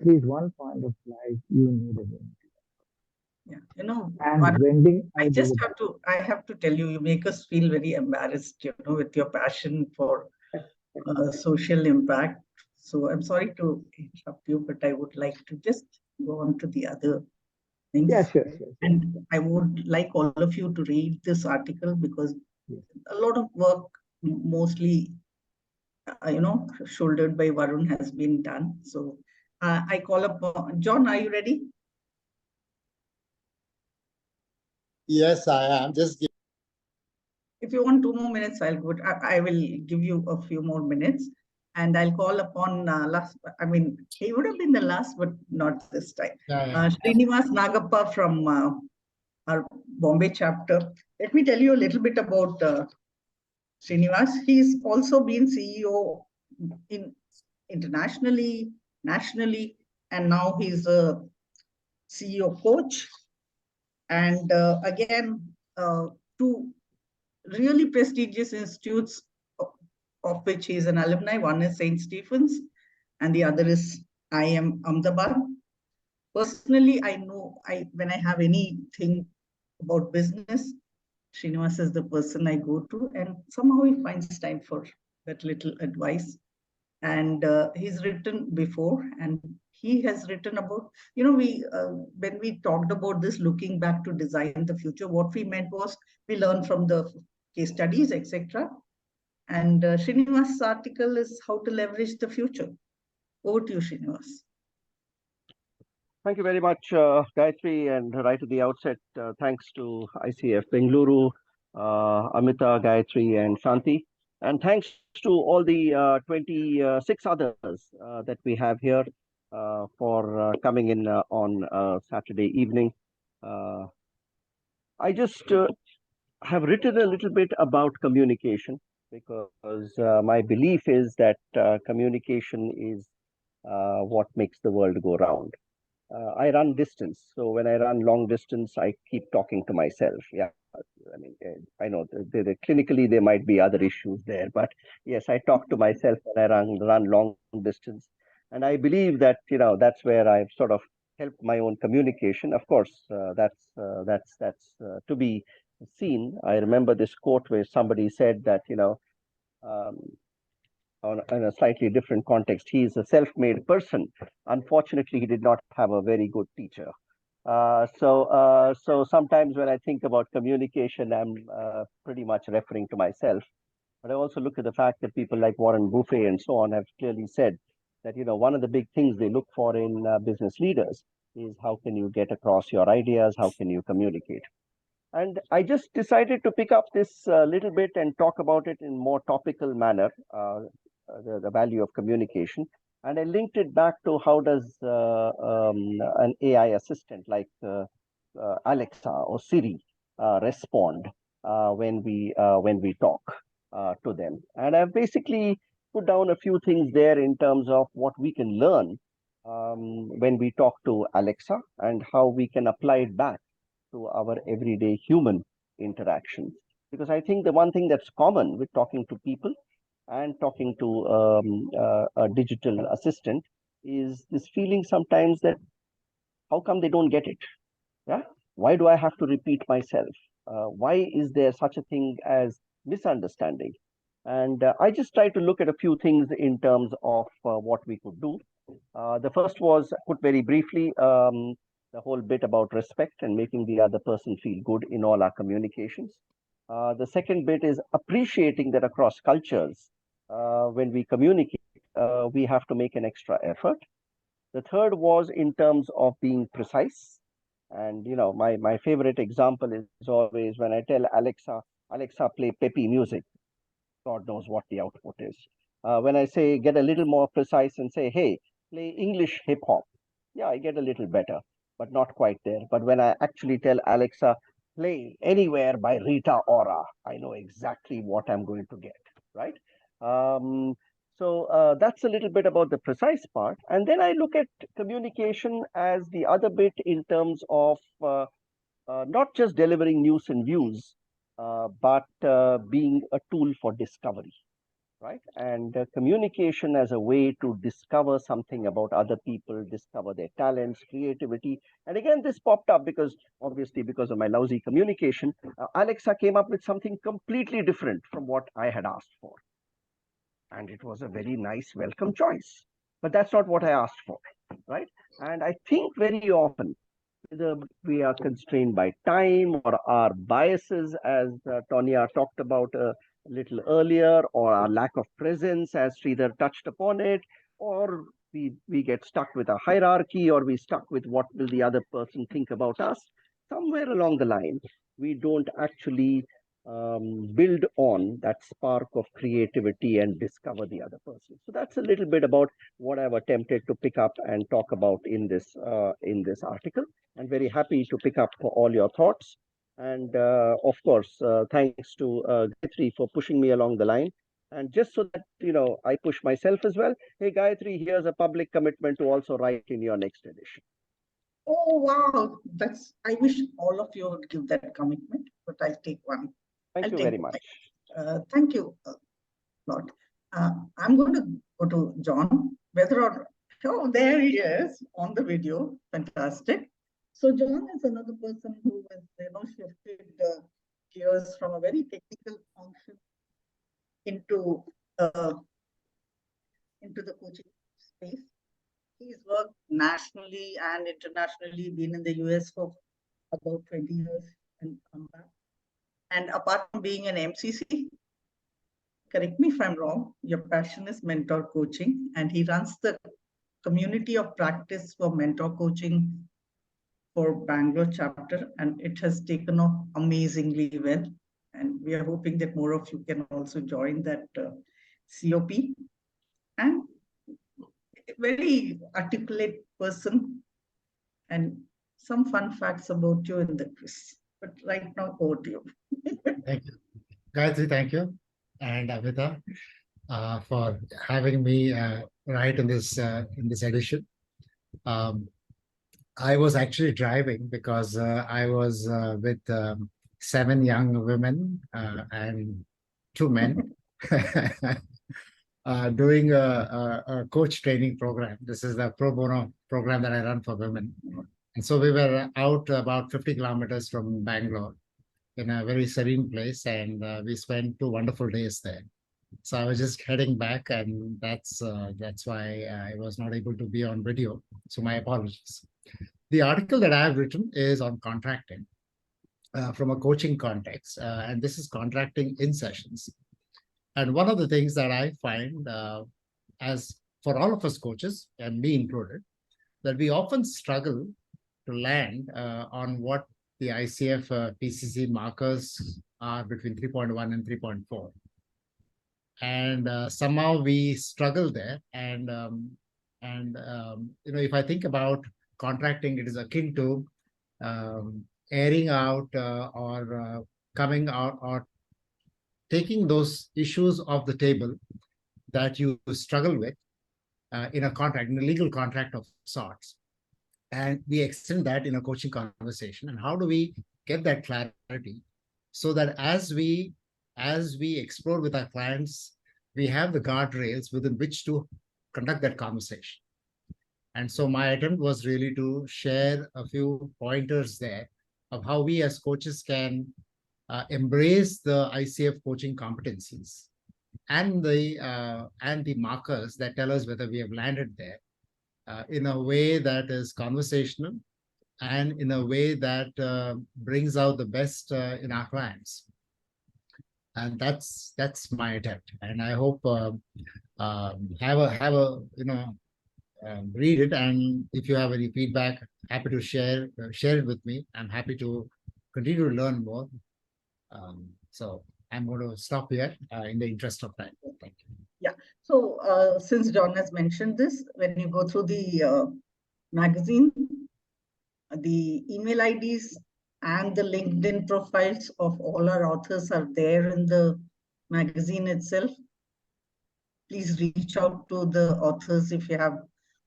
least one point of life, you need a vending. Yeah, And vending, I I just do have to, I have to tell you, you make us feel very embarrassed, with your passion for social impact. So I'm sorry to interrupt you, but I would like to just go on to the other things. Yeah, sure. And I would like all of you to read this article because a lot of work, mostly, shouldered by Varun, has been done. So I call upon John. Are you ready? Yes, I am. Just if you want 2 more minutes, I will give you a few more minutes, and I'll call upon last. I mean, he would have been the last, but not this time. Srinivas Nagappa from our Bombay chapter. Let me tell you a little bit about Srinivas. He's also been CEO internationally, nationally, and now he's a CEO coach. And again, two really prestigious institutes of which he is an alumni. One is St. Stephen's and the other is IIM Ahmedabad. Personally, I know when I have anything about business, Srinivas is the person I go to, and somehow he finds time for that little advice. And he's written before, and he has written about, when we talked about this, looking back to design the future, what we meant was we learn from the case studies, etc. And Srinivas' article is how to leverage the future. Over to you, Srinivas. Thank you very much, Gayatri, and right at the outset, thanks to ICF Bengaluru, Amita, Gayatri, and Shanti. And thanks to all the 26 others that we have here for coming in on Saturday evening. I just have written a little bit about communication because my belief is that communication is what makes the world go round. I run distance. So when I run long distance, I keep talking to myself. Yeah. I mean, I know clinically there might be other issues there, but yes, I talk to myself when I run long distance. And I believe that, that's where I've sort of helped my own communication. Of course, that's to be seen. I remember this quote where somebody said that, um, in a slightly different context. He is a self-made person. Unfortunately, he did not have a very good teacher. So sometimes when I think about communication, I'm pretty much referring to myself. But I also look at the fact that people like Warren Buffett and so on have clearly said that, one of the big things they look for in business leaders is how can you get across your ideas? How can you communicate? And I just decided to pick up this little bit and talk about it in more topical manner, the value of communication. And I linked it back to how does an AI assistant like Alexa or Siri respond when we talk to them. And I've basically put down a few things there in terms of what we can learn when we talk to Alexa and how we can apply it back to our everyday human interactions. Because I think the one thing that's common with talking to people and talking to a digital assistant is this feeling sometimes that how come they don't get it? Yeah. Why do I have to repeat myself? Why is there such a thing as misunderstanding? And I just try to look at a few things in terms of what we could do. The first was put very briefly, the whole bit about respect and making the other person feel good in all our communications. The second bit is appreciating that across cultures, when we communicate, we have to make an extra effort. The third was in terms of being precise. And my favorite example is always when I tell Alexa, play peppy music. God knows what the output is. When I say get a little more precise and say, hey, play English hip hop, yeah, I get a little better, but not quite there. But when I actually tell Alexa, play Anywhere by Rita Ora, I know exactly what I'm going to get, right? So that's a little bit about the precise part. And then I look at communication as the other bit in terms of not just delivering news and views, but being a tool for discovery, right? And communication as a way to discover something about other people, discover their talents, creativity. And again, this popped up because obviously because of my lousy communication, Alexa came up with something completely different from what I had asked for. And it was a very nice, welcome choice. But that's not what I asked for, right? And I think very often, whether we are constrained by time or our biases, as Tonya talked about a little earlier, or our lack of presence, as Sridhar touched upon it, or we get stuck with a hierarchy, or we stuck with what will the other person think about us. Somewhere along the line, we don't actually build on that spark of creativity and discover the other person. So that's a little bit about what I've attempted to pick up and talk about in this article. I'm very happy to pick up all your thoughts. And of course, thanks to Gayatri for pushing me along the line. And just so that, I push myself as well. Hey, Gayatri, here's a public commitment to also write in your next edition. Oh, wow. I wish all of you would give that commitment, but I'll take one. Thank you very much. Thank you a lot. I'm going to go to John, oh, there he is on the video. Fantastic. So John is another person who has, shifted gears from a very technical function into the coaching space. He's worked nationally and internationally, been in the US for about 20 years and come back. And apart from being an MCC, correct me if I'm wrong, your passion is mentor coaching, and he runs the community of practice for mentor coaching for Bangalore chapter, and it has taken off amazingly well. And we are hoping that more of you can also join that COP. And a very articulate person, and some fun facts about you in the quiz. But right now, over to you. Thank you. Gayatri, thank you. And Amita, for having me write in this edition. I was actually driving because I was with 7 young women and 2 men doing a coach training program. This is the pro bono program that I run for women. And so we were out about 50 kilometers from Bangalore in a very serene place, and we spent 2 wonderful days there. So I was just heading back, and that's why I was not able to be on video. So my apologies. The article that I have written is on contracting from a coaching context, and this is contracting in sessions. And one of the things that I find, as for all of us coaches, and me included, that we often struggle to land on what the ICF PCC markers are between 3.1 and 3.4. And somehow we struggle there. And if I think about contracting, it is akin to airing out or coming out or taking those issues off the table that you struggle with in a contract, in a legal contract of sorts. And we extend that in a coaching conversation. And how do we get that clarity so that as we explore with our clients, we have the guardrails within which to conduct that conversation. And so my attempt was really to share a few pointers there of how we as coaches can embrace the ICF coaching competencies and the markers that tell us whether we have landed there in a way that is conversational and in a way that brings out the best in our clients. And that's my attempt. And I hope have a read it, and if you have any feedback, happy to share it with me. I'm happy to continue to learn more. So I'm going to stop here in the interest of time. Thank you. Yeah. So since John has mentioned this, when you go through the magazine, the email IDs and the LinkedIn profiles of all our authors are there in the magazine itself. Please reach out to the authors if you have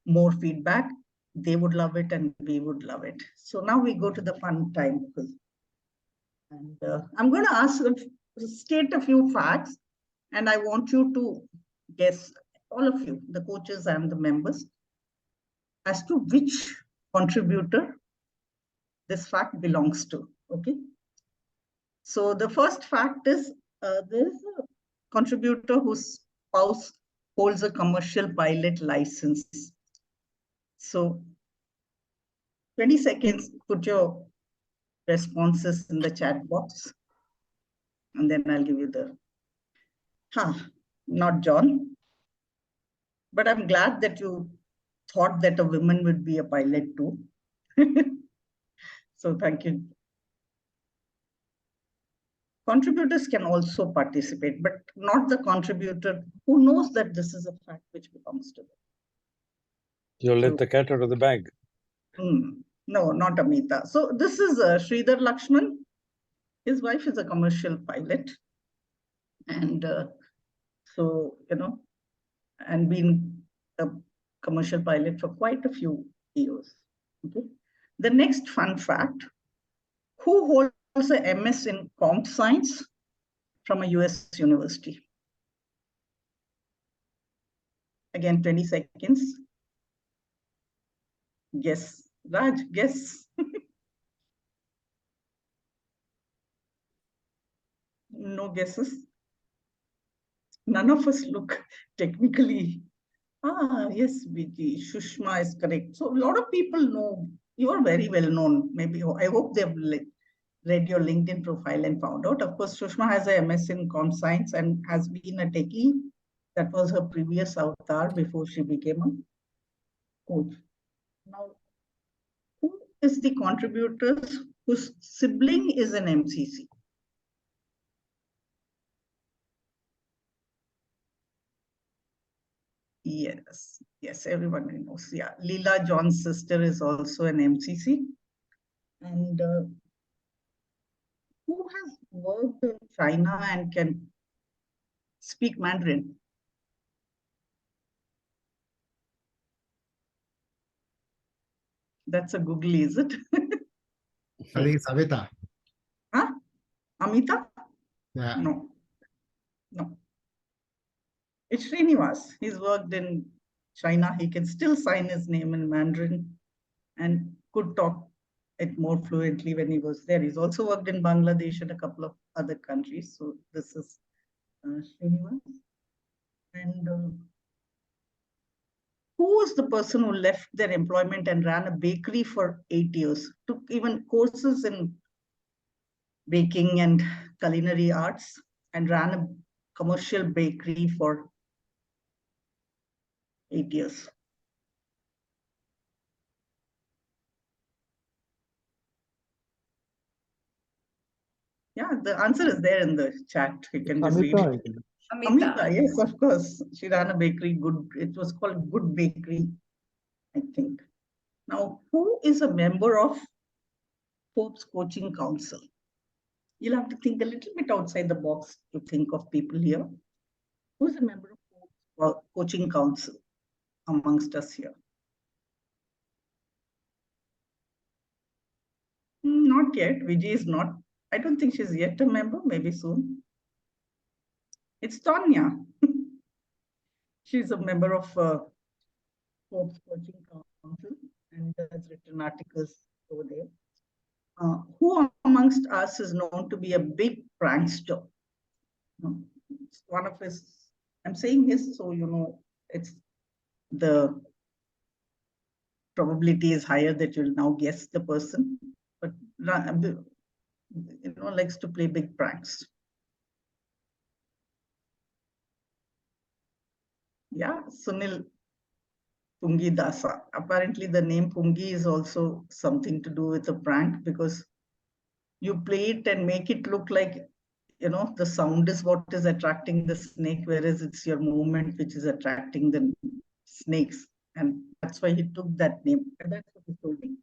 more feedback. They would love it and we would love it. So now we go to the fun time. And I'm going to state a few facts, and I want you to guess, all of you, the coaches and the members, as to which contributor this fact belongs to. Okay. So the first fact is there's a contributor whose spouse holds a commercial pilot license. So 20 seconds, put your responses in the chat box, and then I'll give you the, not John, but I'm glad that you thought that a woman would be a pilot too. So thank you. Contributors can also participate, but not the contributor who knows that this is a fact which belongs to them. You'll let the cat out of the bag. No, not Amita. So this is Sridhar Lakshman. His wife is a commercial pilot. And so, and been a commercial pilot for quite a few years. Okay. The next fun fact, who holds a MS in comp science from a US university? Again, 20 seconds. Guess. Raj, guess. No guesses. None of us look technically. Yes, Vijay, Shushma is correct. So a lot of people know, you are very well known. Maybe, I hope they've read your LinkedIn profile and found out. Of course, Shushma has a MS in comp science and has been a techie. That was her previous avatar before she became a coach. Now, who is the contributors whose sibling is an MCC? Yes, everyone knows. Yeah, Leela John's sister is also an MCC. And who has worked in China and can speak Mandarin? That's a googly, is it? I think it's Amita. Huh? Amita? Yeah. No. It's Srinivas. He's worked in China. He can still sign his name in Mandarin and could talk it more fluently when he was there. He's also worked in Bangladesh and a couple of other countries. So this is Srinivas. And who was the person who left their employment and ran a bakery for 8 years, took even courses in baking and culinary arts, and ran a commercial bakery for 8 years? Yeah, the answer is there in the chat. You can just read it. Amita, yes, of course. She ran a bakery, it was called Good Bakery, I think. Now, who is a member of Forbes Coaching Council? You'll have to think a little bit outside the box to think of people here. Who's a member of Forbes Coaching Council amongst us here? Not yet. Vijay is not. I don't think she's yet a member, maybe soon. It's Tanya. She's a member of Forbes Coaching Council and has written articles over there. Who amongst us is known to be a big prankster? It's one of his, I'm saying his, so you know, it's the probability is higher that you'll now guess the person, but you know, likes to play big pranks. Yeah, Sunil Pungi Dasa. Apparently the name Pungi is also something to do with a prank, because you play it and make it look like, you know, the sound is what is attracting the snake, whereas it's your movement which is attracting the snakes. And that's why he took that name. And that's what he told me.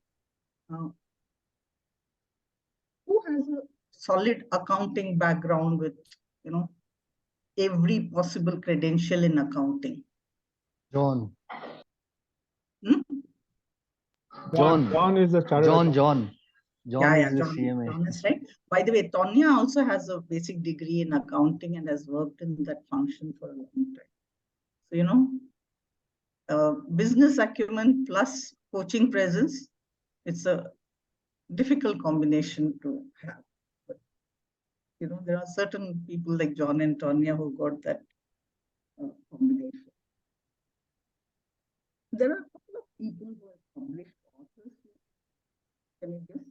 Who has a solid accounting background with, you know, every possible credential in accounting? John. Hmm? John is the John is the John, CMA. John is right. By the way, Tonya also has a basic degree in accounting and has worked in that function for a long time. So, you know, business acumen plus coaching presence, it's a difficult combination to have. But, you know, there are certain people like John and Tonya who got that combination. There are a couple of people who have published authors. Can you guess?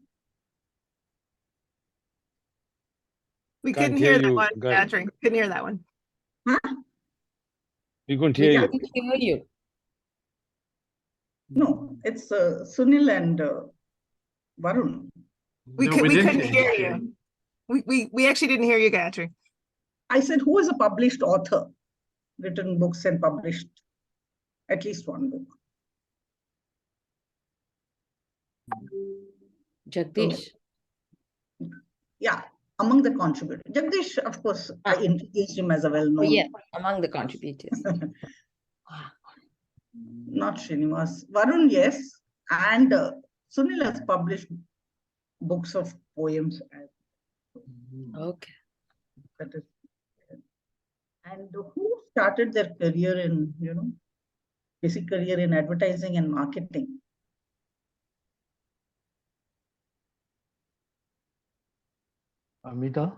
We Can't couldn't hear hear that you, one, guys. Patrick. Couldn't hear that one. We couldn't We hear you. can't hear you. No, it's Sunil and Varun. We couldn't hear you. We actually didn't hear you, Gayatri. I said, who is a published author, written books and published at least one book? Jagdish. Yeah, among the contributors. Jagdish, of course, I introduced him as a well-known. Yeah, among the contributors. Not Srinivas. Varun, yes. And Sunil has published books of poems. Okay. That is, and who started their career in, you know, basic career in advertising and marketing? Amita?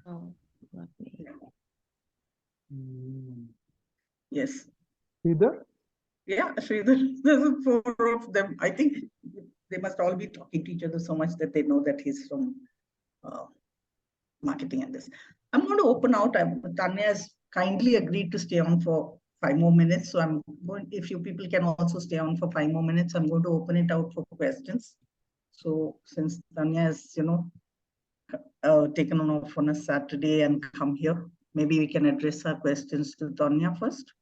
Oh, not me. Yes. Sridhar? Yeah, Sridhar. There's 4 of them. I think they must all be talking to each other so much that they know that he's from marketing and this. I'm going to open out. Tanya has kindly agreed to stay on for 5 more minutes. So I'm going, if you people can also stay on for 5 more minutes, I'm going to open it out for questions. So since Tanya has, you know, taken off on a Saturday and come here, maybe we can address our questions to Tanya first.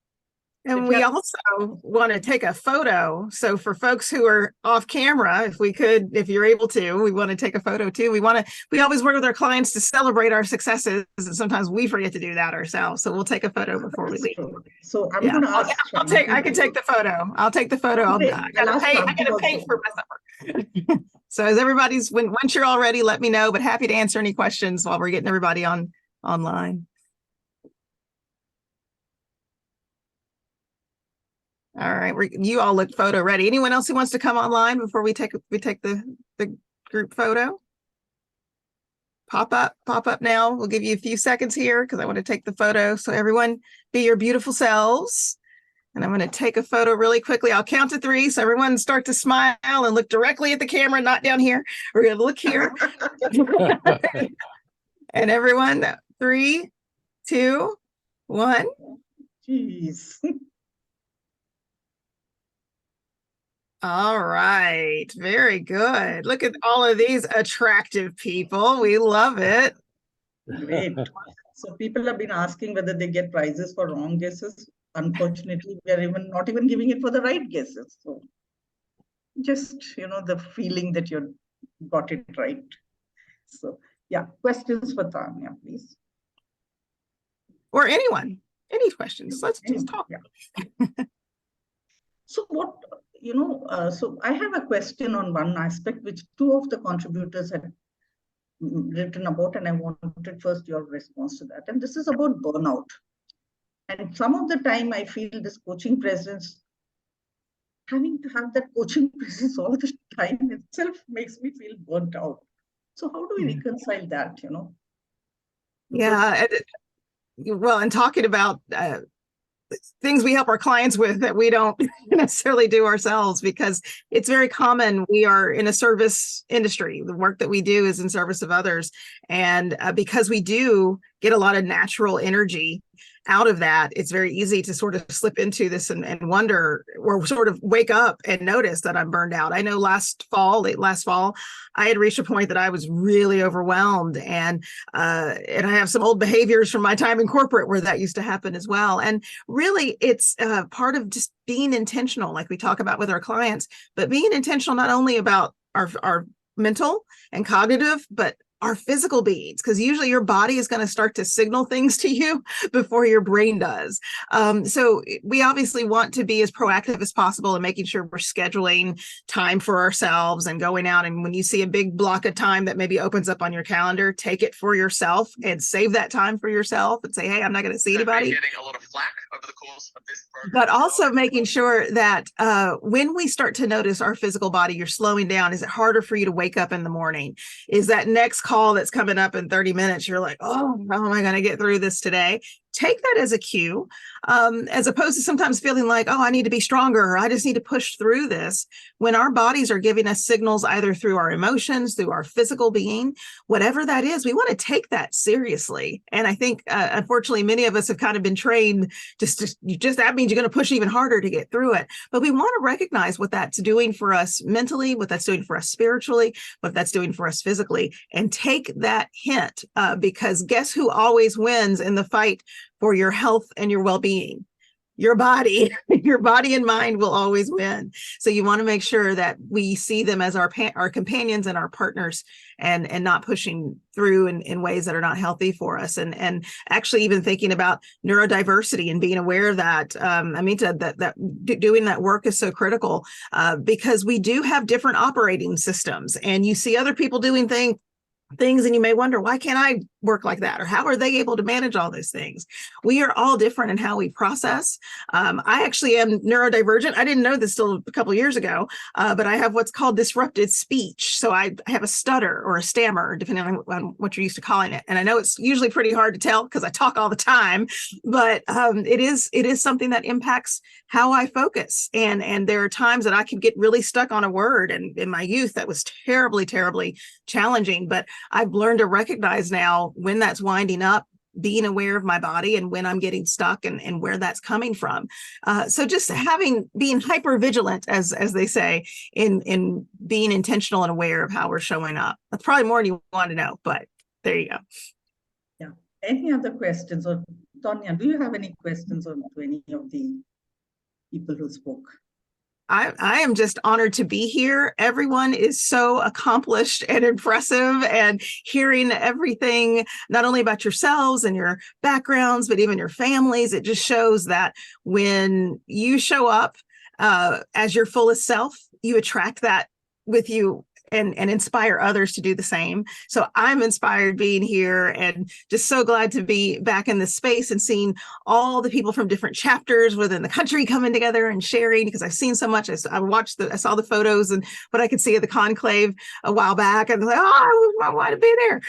And we also want to take a photo. So for folks who are off camera, if we could, if you're able to, we want to take a photo too. We always work with our clients to celebrate our successes. And sometimes we forget to do that ourselves. So we'll take a photo before we leave. So I'm going to ask. I can take the photo. I'll take the photo. I gotta pay for myself. So as everybody's, once you're all ready, let me know, but happy to answer any questions while we're getting everybody online. All right, you all look photo ready. Anyone else who wants to come online before we take the group photo? Pop up now. We'll give you a few seconds here because I want to take the photo. So everyone be your beautiful selves. And I'm going to take a photo really quickly. I'll count to 3. So everyone start to smile and look directly at the camera, not down here. We're going to look here. And everyone, 3, 2, 1. Jeez. All right, very good. Look at all of these attractive people. We love it. Great. So people have been asking whether they get prizes for wrong guesses. Unfortunately, we are not even giving it for the right guesses. So just, you know, the feeling that you got it right. So yeah, questions for Tanya, please. Or anyone, any questions. Let's just talk. Yeah. So what, so I have a question on one aspect which two of the contributors had written about, and I wanted first your response to that. And this is about burnout. And some of the time I feel this coaching presence, having to have that coaching presence all the time itself makes me feel burnt out. So how do we reconcile that, Yeah. Well, and talking about things we help our clients with that we don't necessarily do ourselves, because it's very common. We are in a service industry. The work that we do is in service of others. And because we do get a lot of natural energy out of that, it's very easy to sort of slip into this and wonder, or sort of wake up and notice that I'm burned out. I know late last fall, I had reached a point that I was really overwhelmed, and I have some old behaviors from my time in corporate where that used to happen as well. And really, it's part of just being intentional, like we talk about with our clients, but being intentional not only about our mental and cognitive, but our physical beings, because usually your body is going to start to signal things to you before your brain does. So we obviously want to be as proactive as possible in making sure we're scheduling time for ourselves and going out. And when you see a big block of time that maybe opens up on your calendar, take it for yourself and save that time for yourself and say, hey, I'm not going to see anybody. Getting a lot of flack over the course of this program. But also making sure that when we start to notice our physical body, you're slowing down. Is it harder for you to wake up in the morning? Is that next call that's coming up in 30 minutes, you're like, oh, how am I going to get through this today? Take that as a cue, as opposed to sometimes feeling like, oh, I need to be stronger, or I just need to push through this. When our bodies are giving us signals, either through our emotions, through our physical being, whatever that is, we want to take that seriously. And I think, unfortunately, many of us have kind of been trained just that means you're going to push even harder to get through it. But we want to recognize what that's doing for us mentally, what that's doing for us spiritually, what that's doing for us physically, and take that hint, because guess who always wins in the fight for your health and your well-being? Your body. Your body and mind will always win. So you want to make sure that we see them as our companions and our partners, and not pushing through in ways that are not healthy for us. And actually even thinking about neurodiversity and being aware of that. That doing that work is so critical, because we do have different operating systems, and you see other people doing things and you may wonder, why can't I work like that? Or how are they able to manage all those things? We are all different in how we process. I actually am neurodivergent. I didn't know this till a couple of years ago, but I have what's called disrupted speech. So I have a stutter or a stammer, depending on what you're used to calling it. And I know it's usually pretty hard to tell because I talk all the time, but it is something that impacts how I focus. And there are times that I can get really stuck on a word. And in my youth, that was terribly, terribly challenging. But I've learned to recognize now when that's winding up, being aware of my body, and when I'm getting stuck and where that's coming from. So just being hyper vigilant, as they say, in being intentional and aware of how we're showing up. That's probably more than you want to know, but there you go. Yeah. Any other questions? Or Tonya, do you have any questions on to any of the people who spoke? I am just honored to be here. Everyone is so accomplished and impressive, and hearing everything, not only about yourselves and your backgrounds, but even your families. It just shows that when you show up as your fullest self, you attract that with you and inspire others to do the same. So I'm inspired being here, and just so glad to be back in this space and seeing all the people from different chapters within the country coming together and sharing, because I've seen so much. I saw the photos and what I could see of the conclave a while back, and I was like, oh, I want to be there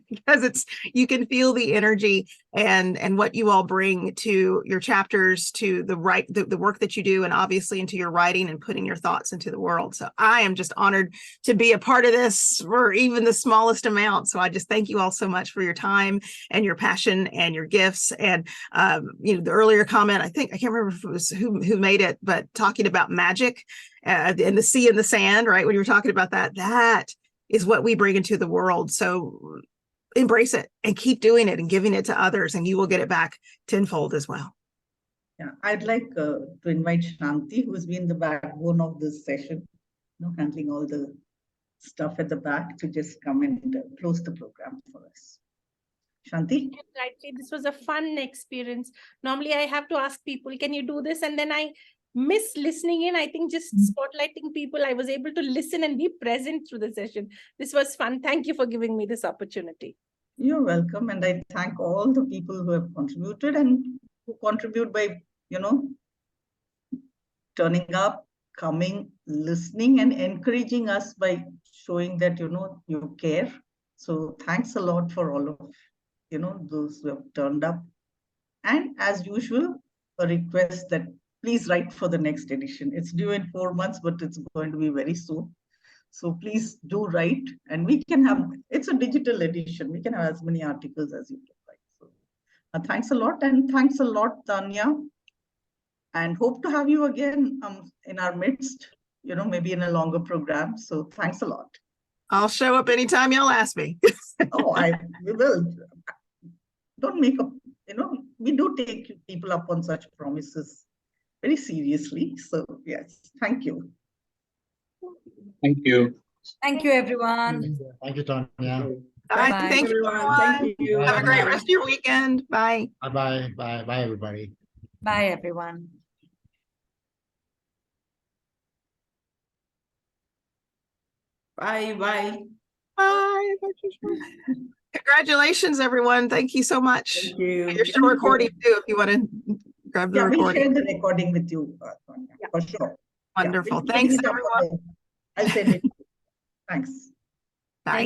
because you can feel the energy and what you all bring to your chapters, to the work that you do, and obviously into your writing and putting your thoughts into the world. So I am just honored to be a part of this for even the smallest amount. So I just thank you all so much for your time and your passion and your gifts. And the earlier comment, I can't remember if it was who made it, but talking about magic and the sea and the sand, right? When you were talking about that is what we bring into the world. So embrace it and keep doing it and giving it to others, and you will get it back tenfold as well. Yeah, I'd like to invite Shanti, who's been the backbone of this session, handling all the stuff at the back, to just come and close the program for us. Shanti? This was a fun experience. Normally I have to ask people, can you do this? And then I miss listening in. I think just spotlighting people, I was able to listen and be present through the session. This was fun. Thank you for giving me this opportunity. You're welcome. And I thank all the people who have contributed and who contribute by, turning up, coming, listening, and encouraging us by showing that, you care. So thanks a lot for all of, those who have turned up. And as usual, a request that please write for the next edition. It's due in 4 months, but it's going to be very soon. So please do write, and we can have, it's a digital edition. We can have as many articles as you can write. So thanks a lot. And thanks a lot, Tanya. And hope to have you again in our midst, maybe in a longer program. So thanks a lot. I'll show up anytime y'all ask me. We will. Don't make up, we do take people up on such promises very seriously. So yes, thank you. Thank you. Thank you, everyone. Thank you, Tanya. All right, Bye. thank you, everyone. Thank you. Have a great rest of your weekend. Bye. Bye-bye. Bye. Bye, everybody. Bye, everyone. Bye. Bye. Bye. Congratulations, everyone. Thank you so much. Thank you. You're still recording too, if you want to grab the Yeah, we'll recording. share the recording with you, Tanya, for sure. Wonderful. Yeah, Thanks, we'll everyone. I'll send it. Thanks.